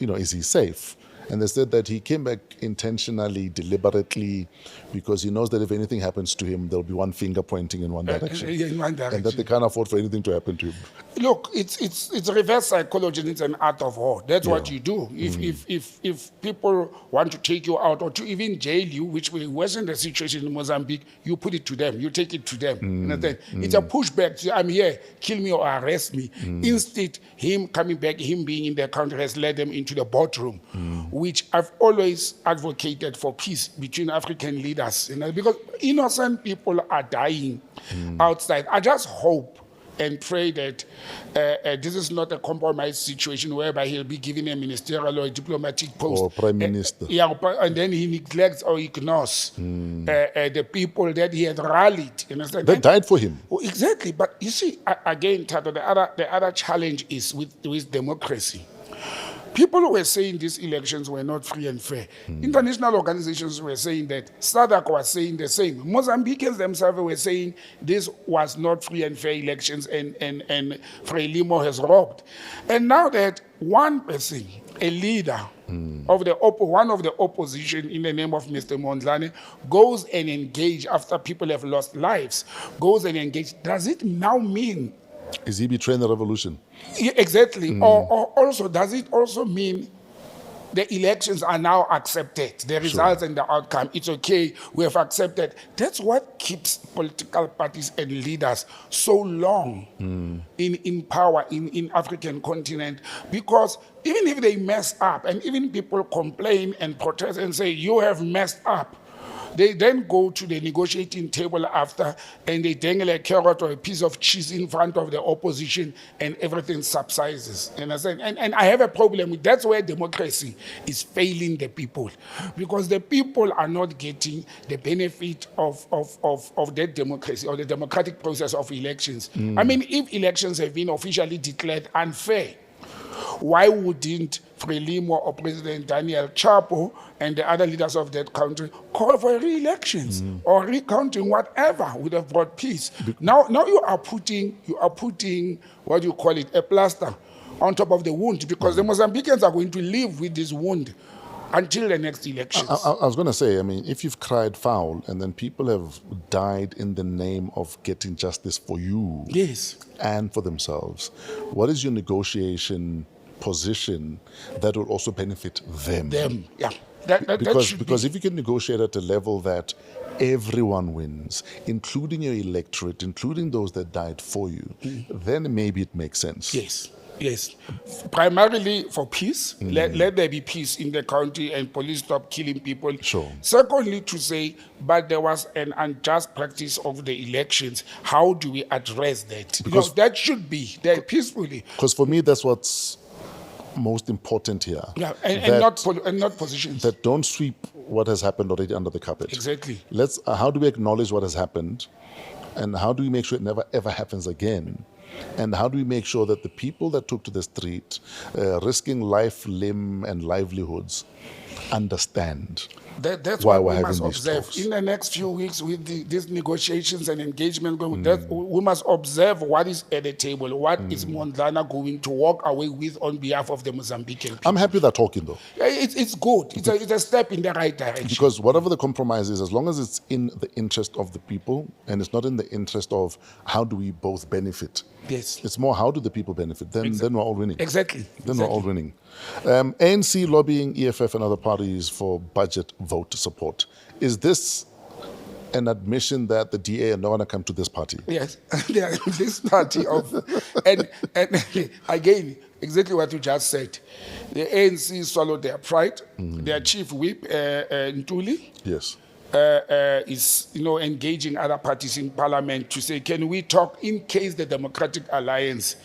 [SPEAKER 3] is he safe? And they said that he came back intentionally, deliberately, because he knows that if anything happens to him, there'll be one finger pointing in one direction. And that they can't afford for anything to happen to him.
[SPEAKER 4] Look, it's reverse psychology, and it's an art of war. That's what you do. If people want to take you out or to even jail you, which wasn't the situation in Mozambique, you put it to them. You take it to them. It's a pushback. I'm here, kill me or arrest me. Instead, him coming back, him being in the country has led them into the boardroom, which I've always advocated for peace between African leaders, because innocent people are dying outside. I just hope and pray that this is not a compromise situation whereby he'll be given a ministerial or a diplomatic post.
[SPEAKER 3] Or prime minister.
[SPEAKER 4] And then he neglects or ignores the people that he had rallied. You understand?
[SPEAKER 3] They died for him.
[SPEAKER 4] Oh, exactly. But you see, again, Tato, the other challenge is with democracy. People were saying these elections were not free and fair. International organizations were saying that. SADC was saying the same. Mozambicans themselves were saying this was not free and fair elections and Frelimo has robbed. And now that one person, a leader of one of the opposition in the name of Mr. Mondlane, goes and engage after people have lost lives, goes and engage, does it now mean
[SPEAKER 3] Is he betraying the revolution?
[SPEAKER 4] yeah, exactly. Or also, does it also mean the elections are now accepted, the results and the outcome? It's okay, we have accepted. That's what keeps political parties and leaders so long in power in African continent. Because even if they mess up, and even people complain and protest and say, you have messed up, they then go to the negotiating table after and they dangle a carrot or a piece of cheese in front of the opposition and everything subsides. You understand? And I have a problem with that's where democracy is failing the people. Because the people are not getting the benefit of that democracy or the democratic process of elections. I mean, if elections have been officially declared unfair, why wouldn't Frelimo or President Daniel Chapo and the other leaders of that country call for re-elections or recounting? Whatever would have brought peace. Now you are putting what do you call it, a plaster on top of the wound, because the Mozambicans are going to live with this wound until the next elections.
[SPEAKER 3] I was going to say, I mean, if you've cried foul and then people have died in the name of getting justice for you and for themselves, what is your negotiation position that will also benefit them?
[SPEAKER 4] Yeah.
[SPEAKER 3] Because if you can negotiate at a level that everyone wins, including your electorate, including those that died for you, then maybe it makes sense.
[SPEAKER 4] Yes. Primarily for peace. Let there be peace in the country and police stop killing people.
[SPEAKER 3] Sure.
[SPEAKER 4] Secondly, to say, but there was an unjust practice of the elections. How do we address that? Because that should be there peacefully.
[SPEAKER 3] Because for me, that's what's most important here.
[SPEAKER 4] Yeah, and not positions.
[SPEAKER 3] That don't sweep what has happened already under the carpet.
[SPEAKER 4] Exactly.
[SPEAKER 3] How do we acknowledge what has happened, and how do we make sure it never ever happens again? And how do we make sure that the people that took to the street, risking life, limb, and livelihoods, understand
[SPEAKER 4] that's
[SPEAKER 3] why
[SPEAKER 4] what
[SPEAKER 3] we're
[SPEAKER 4] we
[SPEAKER 3] having
[SPEAKER 4] must
[SPEAKER 3] these
[SPEAKER 4] observe
[SPEAKER 3] talks?
[SPEAKER 4] In the next few weeks with these negotiations and engagement going. We must observe what is at the table, what is Mondlane going to walk away with on behalf of the Mozambican people.
[SPEAKER 3] I'm happy they're talking, though.
[SPEAKER 4] It's good. It's a step in the right direction.
[SPEAKER 3] Because whatever the compromise is, as long as it's in the interest of the people and it's not in the interest of how do we both benefit.
[SPEAKER 4] Yes.
[SPEAKER 3] It's more how do the people benefit. Then we're all winning.
[SPEAKER 4] Exactly.
[SPEAKER 3] Then we're all winning. ANC lobbying EFF and other parties for budget vote support. Is this an admission that the DA are not going to come to this party?
[SPEAKER 4] Yes, they are this party of, and again, exactly what you just said. The ANC swallowed their pride. Their chief whip, Ntuli,
[SPEAKER 3] Yes.
[SPEAKER 4] is engaging other parties in parliament to say, can we talk in case the Democratic Alliance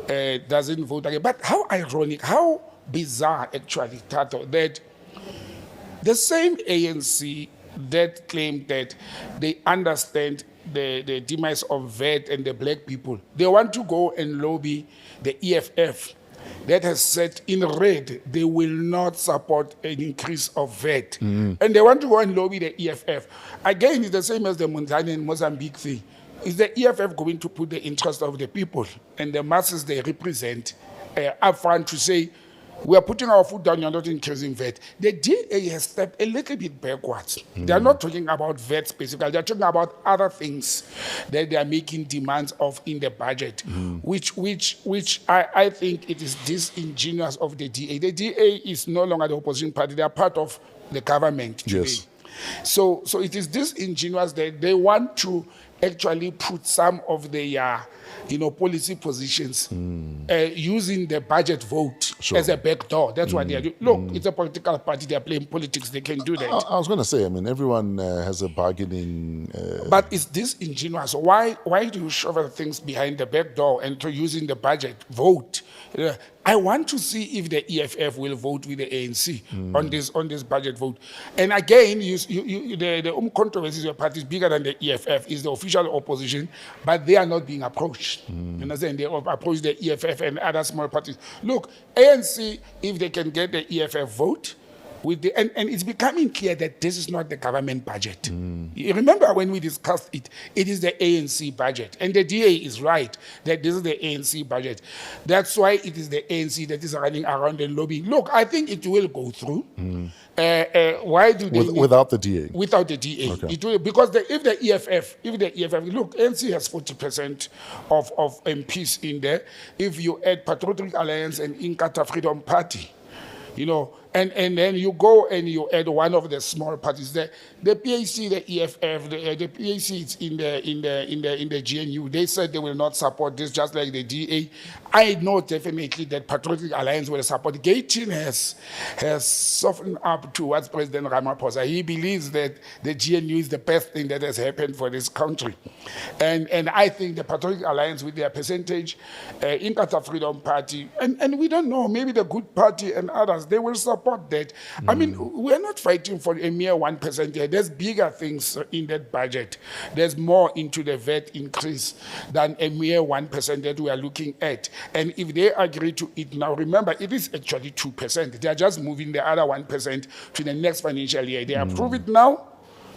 [SPEAKER 4] doesn't vote again? But how ironic, how bizarre actually, Tato, that the same ANC that claimed that they understand the demise of VAT and the black people, they want to go and lobby the EFF that has said in red they will not support an increase of VAT. And they want to go and lobby the EFF. Again, it's the same as the Mondlane and Mozambique thing. Is the EFF going to put the interest of the people and the masses they represent up front to say, we are putting our foot down, you're not increasing VAT? The DA has stepped a little bit backwards. They are not talking about VAT specifically. They are talking about other things that they are making demands of in the budget, which I think it is disingenuous of the DA. The DA is no longer the opposition party. They are part of the government today.
[SPEAKER 3] Yes.
[SPEAKER 4] So it is disingenuous that they want to actually put some of their, policy positions using the budget vote as a backdoor. That's what they are doing. Look, it's a political party. They are playing politics. They can do that.
[SPEAKER 3] I was going to say, I mean, everyone has a bargaining...
[SPEAKER 4] But is this ingenuous? Why do you shovel things behind the back door and to using the budget vote? I want to see if the EFF will vote with the ANC on this budget vote. And again, the controversy of your party is bigger than the EFF, is the official opposition, but they are not being approached. You understand? They approach the EFF and other small parties. Look, ANC, if they can get the EFF vote, and it's becoming clear that this is not the government budget. You remember when we discussed it, it is the ANC budget. And the DA is right that this is the ANC budget. That's why it is the ANC that is running around and lobbying. Look, I think it will go through. Why do they...
[SPEAKER 3] Without the DA? Without
[SPEAKER 4] the DA.
[SPEAKER 3] Okay.
[SPEAKER 4] It will, because if the EFF, look, ANC has 40% of MPs in there. If you add Patriotic Alliance and Inkatha Freedom Party, and then you go and you add one of the small parties there. The PAC, the EFF, the PAC is in the GNU. They said they will not support this, just like the DA. I know definitely that Patriotic Alliance will support. Gating has softened up towards President Ramaphosa. He believes that the GNU is the best thing that has happened for this country. And I think the Patriotic Alliance with their percentage, Inkatha Freedom Party, and we don't know, maybe the Good Party and others, they will support that. I mean, we're not fighting for a mere 1% here. There's bigger things in that budget. There's more into the VAT increase than a mere 1% that we are looking at. And if they agree to it now, remember, it is actually 2%. They are just moving the other 1% to the next financial year. They approve it now,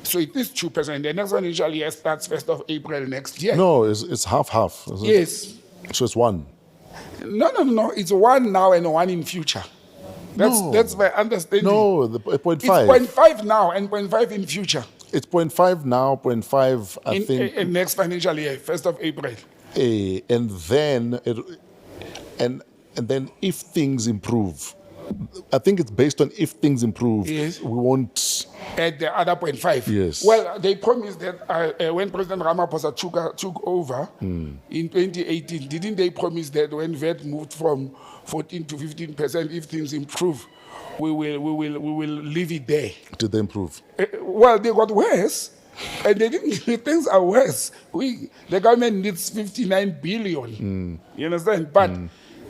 [SPEAKER 4] so it is 2%. The next financial year starts 1st of April next year.
[SPEAKER 3] No, it's half-half.
[SPEAKER 4] Yes.
[SPEAKER 3] So it's one.
[SPEAKER 4] No. It's one now and one in future. That's my understanding.
[SPEAKER 3] No, the 0.5.
[SPEAKER 4] It's 0.5 now and 0.5 in future.
[SPEAKER 3] It's 0.5 now, 0.5, I think.
[SPEAKER 4] In next financial year, 1st of April.
[SPEAKER 3] And then, and then if things improve, I think it's based on if things improve,
[SPEAKER 4] yes,
[SPEAKER 3] we won't...
[SPEAKER 4] At the other 0.5.
[SPEAKER 3] Yes.
[SPEAKER 4] Well, they promised that when President Ramaphosa took over in 2018, didn't they promise that when VAT moved from 14 to 15%, if things improve, we will leave it there?
[SPEAKER 3] Did they improve?
[SPEAKER 4] Well, they got worse. And they didn't, things are worse. The government needs 59 billion. You understand? But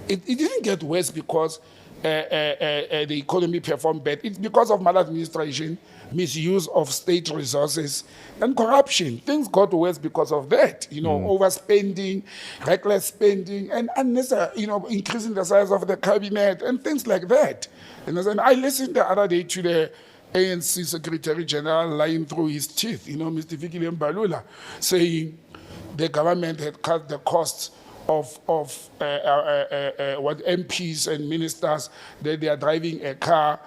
[SPEAKER 4] it didn't get worse because the economy performed bad. It's because of maladministration, misuse of state resources, and corruption. Things got worse because of that. Overspending, reckless spending, and unnecessary, increasing the size of the cabinet and things like that. And I listened the other day to the ANC Secretary General lying through his teeth, Mr. Fikile Mbalula, saying the government had cut the costs of what MPs and ministers, that they are driving a car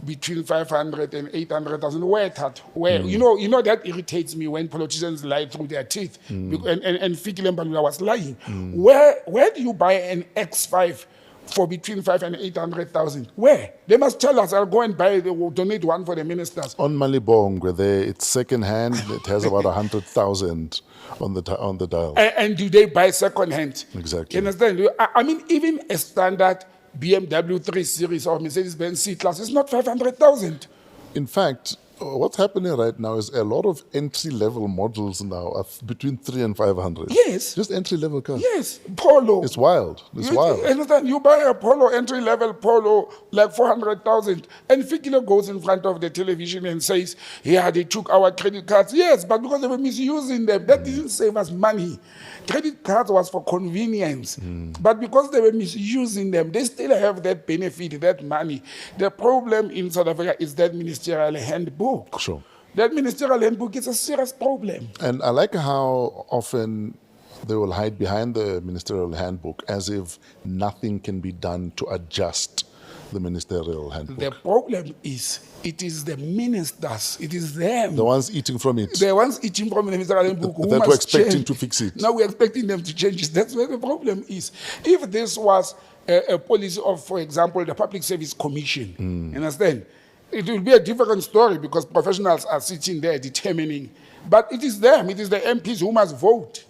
[SPEAKER 4] between 500 and 800,000. Where? That irritates me when politicians lie through their teeth. And Fikile Mbalula was lying. Where do you buy an X5 for between 5 and 800,000? Where? They must tell us. I'll go and buy. They will donate one for the ministers.
[SPEAKER 3] On Malibongwe, it's second hand. It has about 100,000 on the dial.
[SPEAKER 4] And do they buy second hand?
[SPEAKER 3] Exactly.
[SPEAKER 4] You understand? I mean, even a standard BMW 3 Series or Mercedes-Benz C-Class is not 500,000.
[SPEAKER 3] In fact, what's happening right now is a lot of entry-level models now are between 3 and 500.
[SPEAKER 4] Yes.
[SPEAKER 3] Just entry-level cars.
[SPEAKER 4] Yes. Polo.
[SPEAKER 3] It's wild. Wild.
[SPEAKER 4] Understand? You buy a Polo, entry-level Polo, like 400,000, and Fikile goes in front of the television and says, yeah, they took our credit cards. Yes, but because they were misusing them, that didn't save us money. Credit cards was for convenience. But because they were misusing them, they still have that benefit, that money. The problem in South Africa is that ministerial handbook.
[SPEAKER 3] Sure.
[SPEAKER 4] That ministerial handbook is a serious problem.
[SPEAKER 3] And I like how often they will hide behind the ministerial handbook as if nothing can be done to adjust the ministerial handbook.
[SPEAKER 4] The problem is, it is the ministers, it is them.
[SPEAKER 3] The ones eating from it.
[SPEAKER 4] The ones eating from the ministerial handbook.
[SPEAKER 3] That we're expecting to fix it.
[SPEAKER 4] Now we're expecting them to change it. That's where the problem is. If this was a policy of, for example, the Public Service Commission, you understand? it will be a different story because professionals are sitting there determining. But it is them, it is the MPs who must vote.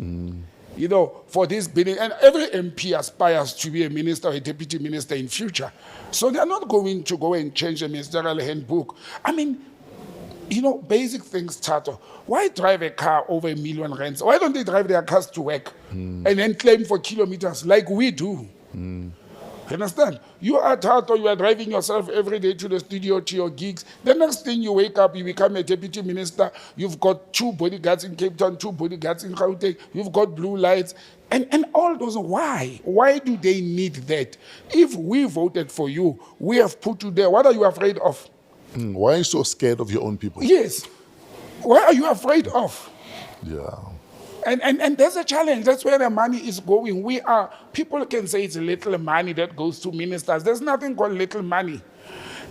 [SPEAKER 4] You know, for this bidding. And every MP aspires to be a minister or a deputy minister in future. So they're not going to go and change the ministerial handbook. I mean, you know, basic things, Tato. Why drive a car over R1 million? Why don't they drive their cars to work and then claim for kilometers like we do? You understand? You are Tato, you are driving yourself every day to the studio, to your gigs. The next thing you wake up, you become a deputy minister. You've got 2 bodyguards in Cape Town, 2 bodyguards in Gauteng. You've got blue lights. And all those, why? Why do they need that? If we voted for you, we have put you there. What are you afraid of?
[SPEAKER 3] Why are you so scared of your own people?
[SPEAKER 4] Yes. What are you afraid of?
[SPEAKER 3] Yeah.
[SPEAKER 4] And there's a challenge. That's where the money is going. People can say it's little money that goes to ministers. There's nothing called little money.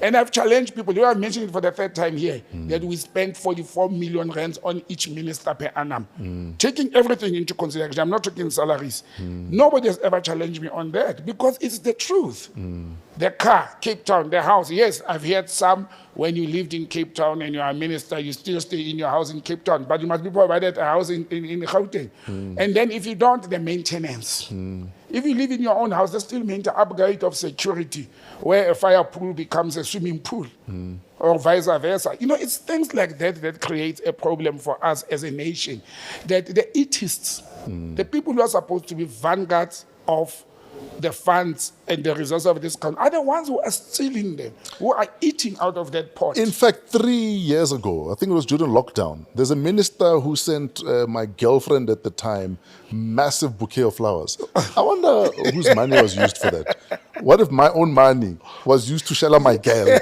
[SPEAKER 4] And I've challenged people, you have mentioned it for the 3rd time here, that we spend 44 million rands on each minister per annum. Taking everything into consideration, I'm not talking salaries. Nobody has ever challenged me on that because it's the truth. The car, Cape Town, the house. Yes, I've heard some when you lived in Cape Town and you're a minister, you still stay in your house in Cape Town, but you must be provided a house in Gauteng. And then if you don't, the maintenance. If you live in your own house, there's still maintenance, upgrade of security, where a fire pool becomes a swimming pool, or vice versa. You know, it's things like that that creates a problem for us as a nation. That the elitists, the people who are supposed to be vanguards of the funds and the resources of this country, are the ones who are stealing them, who are eating out of that pot.
[SPEAKER 3] In fact, 3 years ago, I think it was during lockdown, there's a minister who sent my girlfriend at the time massive bouquet of flowers. I wonder whose money was used for that. What if my own money was used to shell out my girl?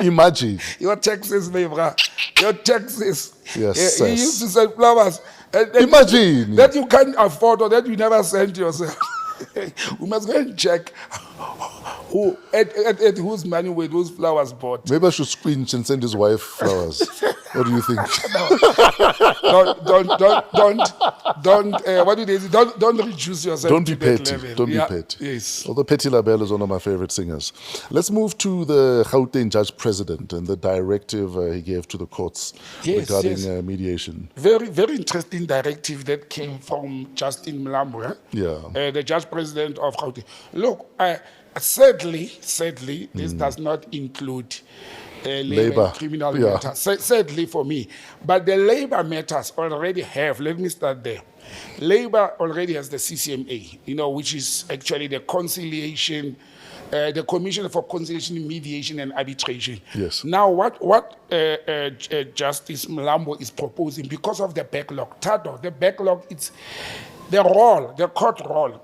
[SPEAKER 3] Imagine.
[SPEAKER 4] Your taxes, neighbor. Your taxes.
[SPEAKER 3] Yes,
[SPEAKER 4] he used to sell flowers.
[SPEAKER 3] Imagine.
[SPEAKER 4] That you can't afford or that you never sent yourself. We must go and check who at whose money were those flowers bought.
[SPEAKER 3] Maybe I should squinch and send his wife flowers. What do you think?
[SPEAKER 4] Don't what do they say? Don't reduce yourself.
[SPEAKER 3] Don't be
[SPEAKER 4] to that
[SPEAKER 3] petty.
[SPEAKER 4] level.
[SPEAKER 3] Don't
[SPEAKER 4] Yeah,
[SPEAKER 3] be petty.
[SPEAKER 4] Yes.
[SPEAKER 3] Although Petty Labelle is one of my favorite singers. Let's move to the Gauteng Judge President and the directive he gave to the courts regarding mediation.
[SPEAKER 4] Very, very interesting directive that came from Justin Mlambo, the Judge President of Gauteng. Look, sadly, this does not include labor and criminal matters. Sadly for me. But the labor matters already have, let me start there. Labor already has the CCMA, you know, which is actually the conciliation, the Commission for Conciliation, Mediation and Arbitration.
[SPEAKER 3] Yes.
[SPEAKER 4] Now, what Justice Mlambo is proposing, because of the backlog, the backlog, it's the court roll,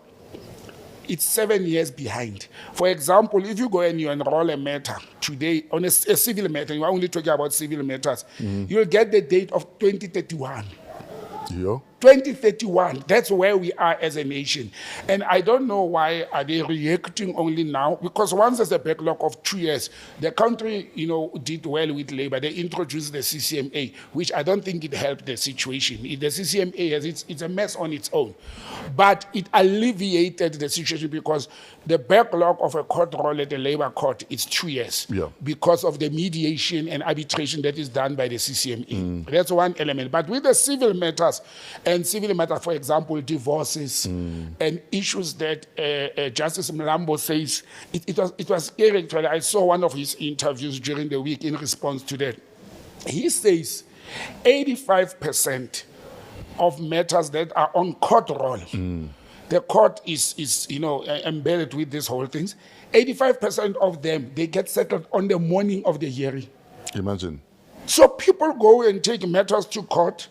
[SPEAKER 4] it's 7 years behind. For example, if you go and you enroll a matter today on a civil matter, you are only talking about civil matters, you'll get the date of 2031.
[SPEAKER 3] Yeah.
[SPEAKER 4] 2031, that's where we are as a nation. And I don't know why are they reacting only now, because once there's a backlog of 2 years, the country, you know, did well with labor. They introduced the CCMA, which I don't think it helped the situation. The CCMA, it's a mess on its own. But it alleviated the situation because the backlog of a court roll at the labor court is 2 years because of the mediation and arbitration that is done by the CCMA. That's one element. But with the civil matters, and civil matters, for example, divorces and issues that Justice Mlambo says, it was scary. I saw one of his interviews during the week in response to that. He says 85% of matters that are on court roll, the court is you know, embedded with these whole things. 85% of them, they get settled on the morning of the hearing.
[SPEAKER 3] Imagine.
[SPEAKER 4] So people go and take matters to court.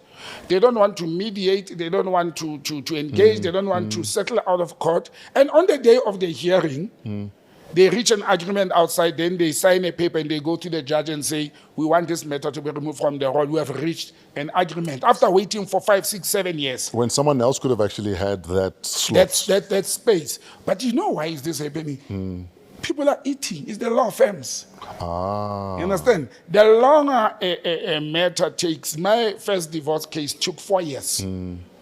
[SPEAKER 4] They don't want to mediate. They don't want to engage. They don't want to settle out of court. And on the day of the hearing, they reach an agreement outside. Then they sign a paper and they go to the judge and say, we want this matter to be removed from the roll. We have reached an agreement after waiting for 5, 6, 7 years.
[SPEAKER 3] When someone else could have actually had that slot.
[SPEAKER 4] That space. But you know why is this happening? People are eating. It's the law firms. You understand? The longer a matter takes, my first divorce case took 4 years.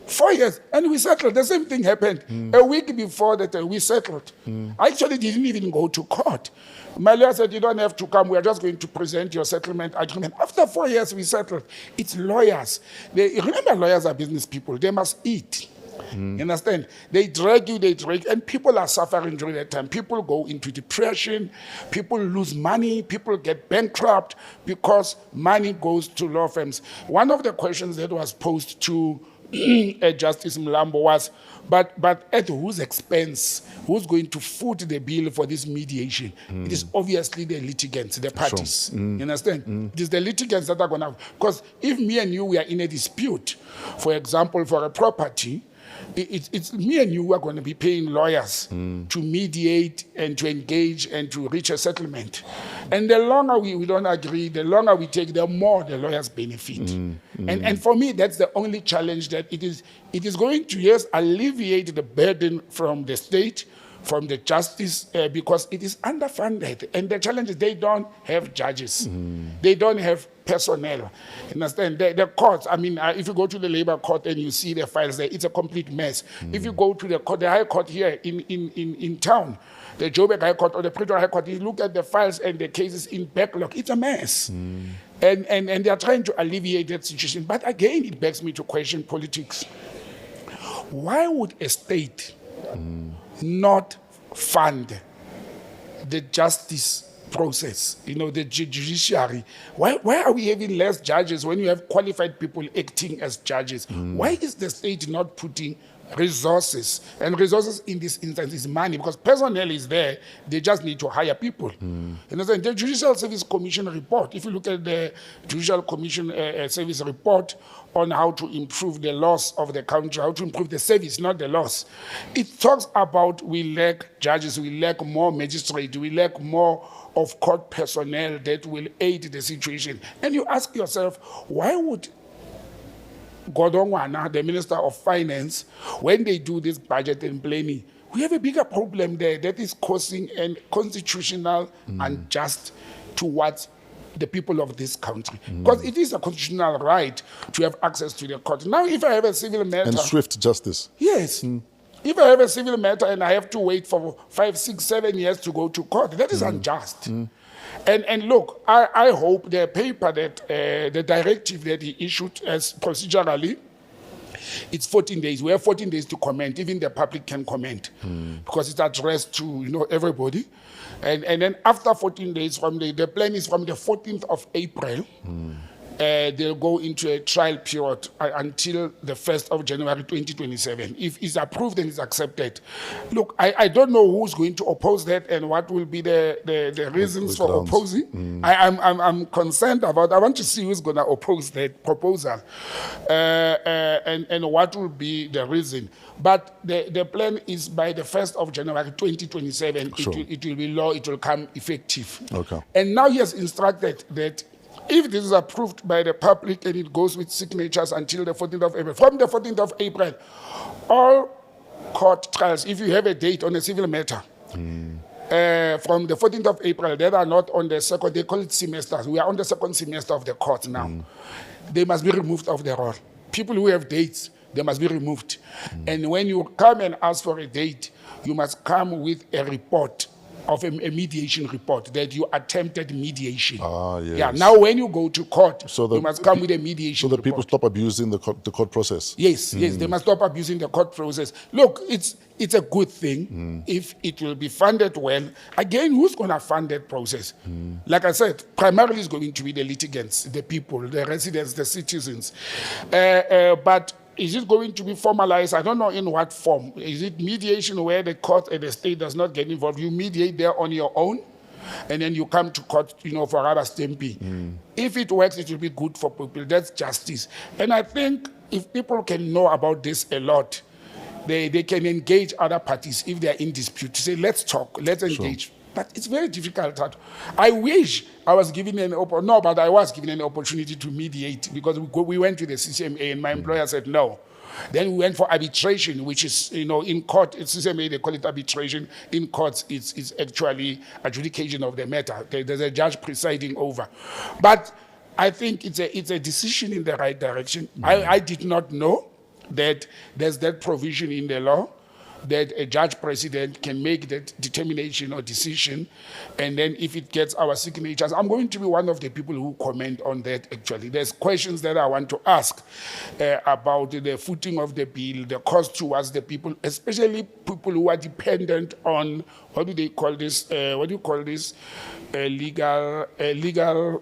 [SPEAKER 4] 4 years, and we settled. The same thing happened. A week before that, we settled. I actually didn't even go to court. My lawyer said, you don't have to come. We are just going to present your settlement agreement. After 4 years, we settled. It's lawyers. Remember, lawyers are business people. They must eat. You understand? They drag, and people are suffering during that time. People go into depression, people lose money, people get bankrupt because money goes to law firms. One of the questions that was posed to Justice Mlambo was, but at whose expense? Who's going to foot the bill for this mediation? It is obviously the litigants, the parties. Sure. You understand? It is the litigants that are going to, because if me and you we are in a dispute, for example, for a property, it's me and you who are going to be paying lawyers to mediate and to engage and to reach a settlement. And the longer we don't agree, the longer we take, the more the lawyers benefit. And for me, that's the only challenge, that it is going to, yes, alleviate the burden from the state, from the justice, because it is underfunded. And the challenge is they don't have judges. They don't have personnel. Understand? The courts, I mean, if you go to the labor court and you see the files there, it's a complete mess. If you go to the court, the high court here in town, the Joburg High Court or the Pretoria High Court, you look at the files and the cases in backlog, it's a mess. And they are trying to alleviate that situation. But again, it begs me to question politics. Why would a state not fund the justice process, the judiciary? Why are we having less judges when you have qualified people acting as judges? Why is the state not putting resources? And resources in this instance is money, because personnel is there, they just need to hire people. The Judicial Service Commission report, if you look at the Judicial Commission Service report on how to improve the laws of the country, how to improve the service, not the laws, it talks about we lack judges, we lack more magistrates, we lack more of court personnel that will aid the situation. And you ask yourself, why would Godongwana, the Minister of Finance, when they do this budget and planning, we have a bigger problem there that is causing a constitutional unjust towards the people of this country. Because it is a constitutional right to have access to the court. Now, if I have a civil matter...
[SPEAKER 3] And swift justice.
[SPEAKER 4] Yes. If I have a civil matter and I have to wait for 5, 6, 7 years to go to court, that is unjust. And look, I hope the paper that, the directive that he issued as procedurally, it's 14 days. We have 14 days to comment. Even the public can comment because it's addressed to everybody. And then after 14 days, the plan is from the 14th of April, they'll go into a trial period until the 1st of January 2027. If it's approved and it's accepted. Look, I don't know who's going to oppose that and what will be the reasons for opposing. I'm concerned about, I want to see who's going to oppose that proposal and what will be the reason. But the plan is by the 1st of January 2027, sure. It will be law, it will come effective. Okay. And now he has instructed that if this is approved by the public and it goes with signatures until the 14th of April, from the 14th of April, all court trials, if you have a date on a civil matter, from the 14th of April, that are not on the second, they call it semesters. We are on the second semester of the court now. They must be removed of the roll. People who have dates, they must be removed. And when you come and ask for a date, you must come with a report of a mediation report that you attempted mediation. Yes. Yeah. Now, when you go to court, you must come with a mediation report. So that people stop abusing the court process. Yes, yes, they must stop abusing the court process. Look, it's a good thing if it will be funded well. Again, who's going to fund that process? Like I said, primarily it's going to be the litigants, the people, the residents, the citizens. But is it going to be formalized? I don't know in what form. Is it mediation where the court and the state does not get involved? You mediate there on your own, and then you come to court, for rubber stamping. If it works, it will be good for people. That's justice. And I think if people can know about this a lot, they can engage other parties if they are in dispute to say, let's talk, let's engage. Sure. But it's very difficult. I wish I was given I was given an opportunity to mediate because we went to the CCMA and my employer said no. Then we went for arbitration, which is, in court, it's CCMA, they call it arbitration. In courts, it's actually adjudication of the matter. There's a judge presiding over. But I think it's a decision in the right direction. I did not know. that there's that provision in the law that a judge president can make that determination or decision, and then if it gets our signatures, I'm going to be one of the people who comment on that actually. There's questions that I want to ask about the footing of the bill, the cost towards the people, especially people who are dependent on, what do they call this, legal
[SPEAKER 3] aid.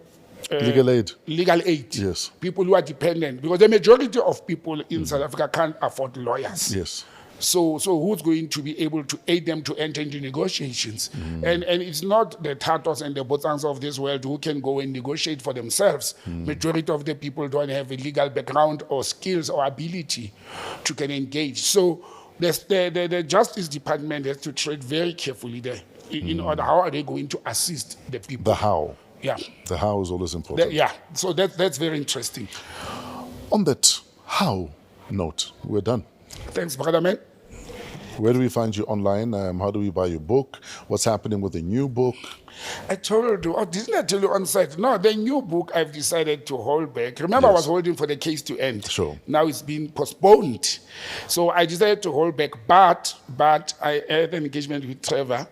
[SPEAKER 4] Legal aid.
[SPEAKER 3] Yes.
[SPEAKER 4] People who are dependent, because the majority of people in South Africa can't afford lawyers.
[SPEAKER 3] Yes.
[SPEAKER 4] So who's going to be able to aid them to enter into negotiations? And it's not the Tatos and the Botsangs of this world who can go and negotiate for themselves. Majority of the people don't have a legal background or skills or ability to can engage. So the Justice Department has to tread very carefully there in order how are they going to assist the people.
[SPEAKER 3] The how.
[SPEAKER 4] Yeah.
[SPEAKER 3] The how is always important.
[SPEAKER 4] Yeah. So that's very interesting.
[SPEAKER 3] On that how note, we're done.
[SPEAKER 4] Thanks, brother man.
[SPEAKER 3] Where do we find you online? How do we buy your book? What's happening with the new book?
[SPEAKER 4] I told you, didn't I tell you on site? No, the new book I've decided to hold back. Remember,
[SPEAKER 3] Yes.
[SPEAKER 4] I was holding for the case to end.
[SPEAKER 3] Sure.
[SPEAKER 4] Now it's been postponed. So I decided to hold back, but I had an engagement with Trevor.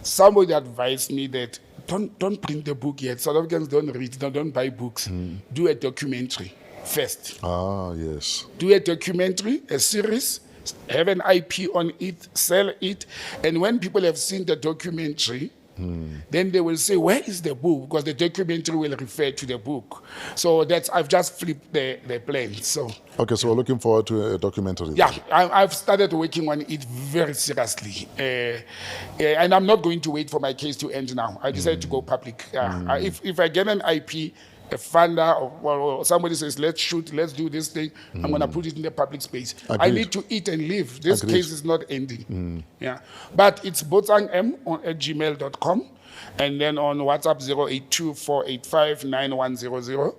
[SPEAKER 4] Somebody advised me that don't print the book yet. South Africans don't read, don't buy books. Do a documentary first.
[SPEAKER 3] Ah, yes.
[SPEAKER 4] Do a documentary, a series, have an IP on it, sell it, and when people have seen the documentary, then they will say, where is the book? Because the documentary will refer to the book. So I've just flipped the plan. So
[SPEAKER 3] Okay, so we're looking forward to a documentary.
[SPEAKER 4] yeah, I've started working on it very seriously. And I'm not going to wait for my case to end now. I decided to go public. If I get an IP, a funder or somebody says, let's shoot, let's do this thing, I'm going to put it in the public space. I
[SPEAKER 3] Agreed.
[SPEAKER 4] need to eat and live. This
[SPEAKER 3] Agreed.
[SPEAKER 4] case is not ending. Yeah, but it's botsangm@gmail.com. And then on WhatsApp 082-485-9100.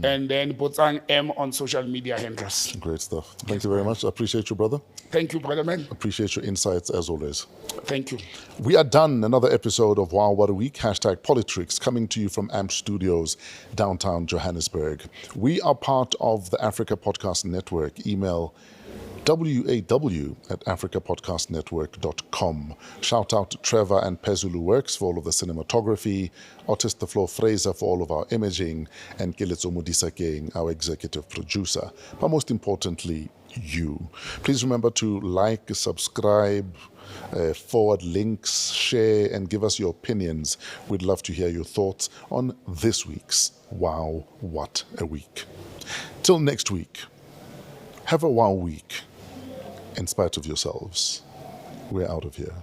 [SPEAKER 4] And then Botsang M on social media handles.
[SPEAKER 3] Great stuff. Thank you very much. I appreciate you, brother.
[SPEAKER 4] Thank you, brother man.
[SPEAKER 3] Appreciate your insights as always.
[SPEAKER 4] Thank you.
[SPEAKER 3] We are done. Another episode of Wow What a Week, #PoliTricks, coming to you from AMP Studios, downtown Johannesburg. We are part of the Africa Podcast Network. Email waw@africapodcastnetwork.com. Shout out to Trevor and Pezulu Works for all of the cinematography, Otis the Floor Fraser for all of our imaging, and Keletso Modisakeng, our executive producer. But most importantly, you. Please remember to like, subscribe, forward links, share, and give us your opinions. We'd love to hear your thoughts on this week's Wow What a Week. Till next week, have a wow week. In spite of yourselves, we're out of here.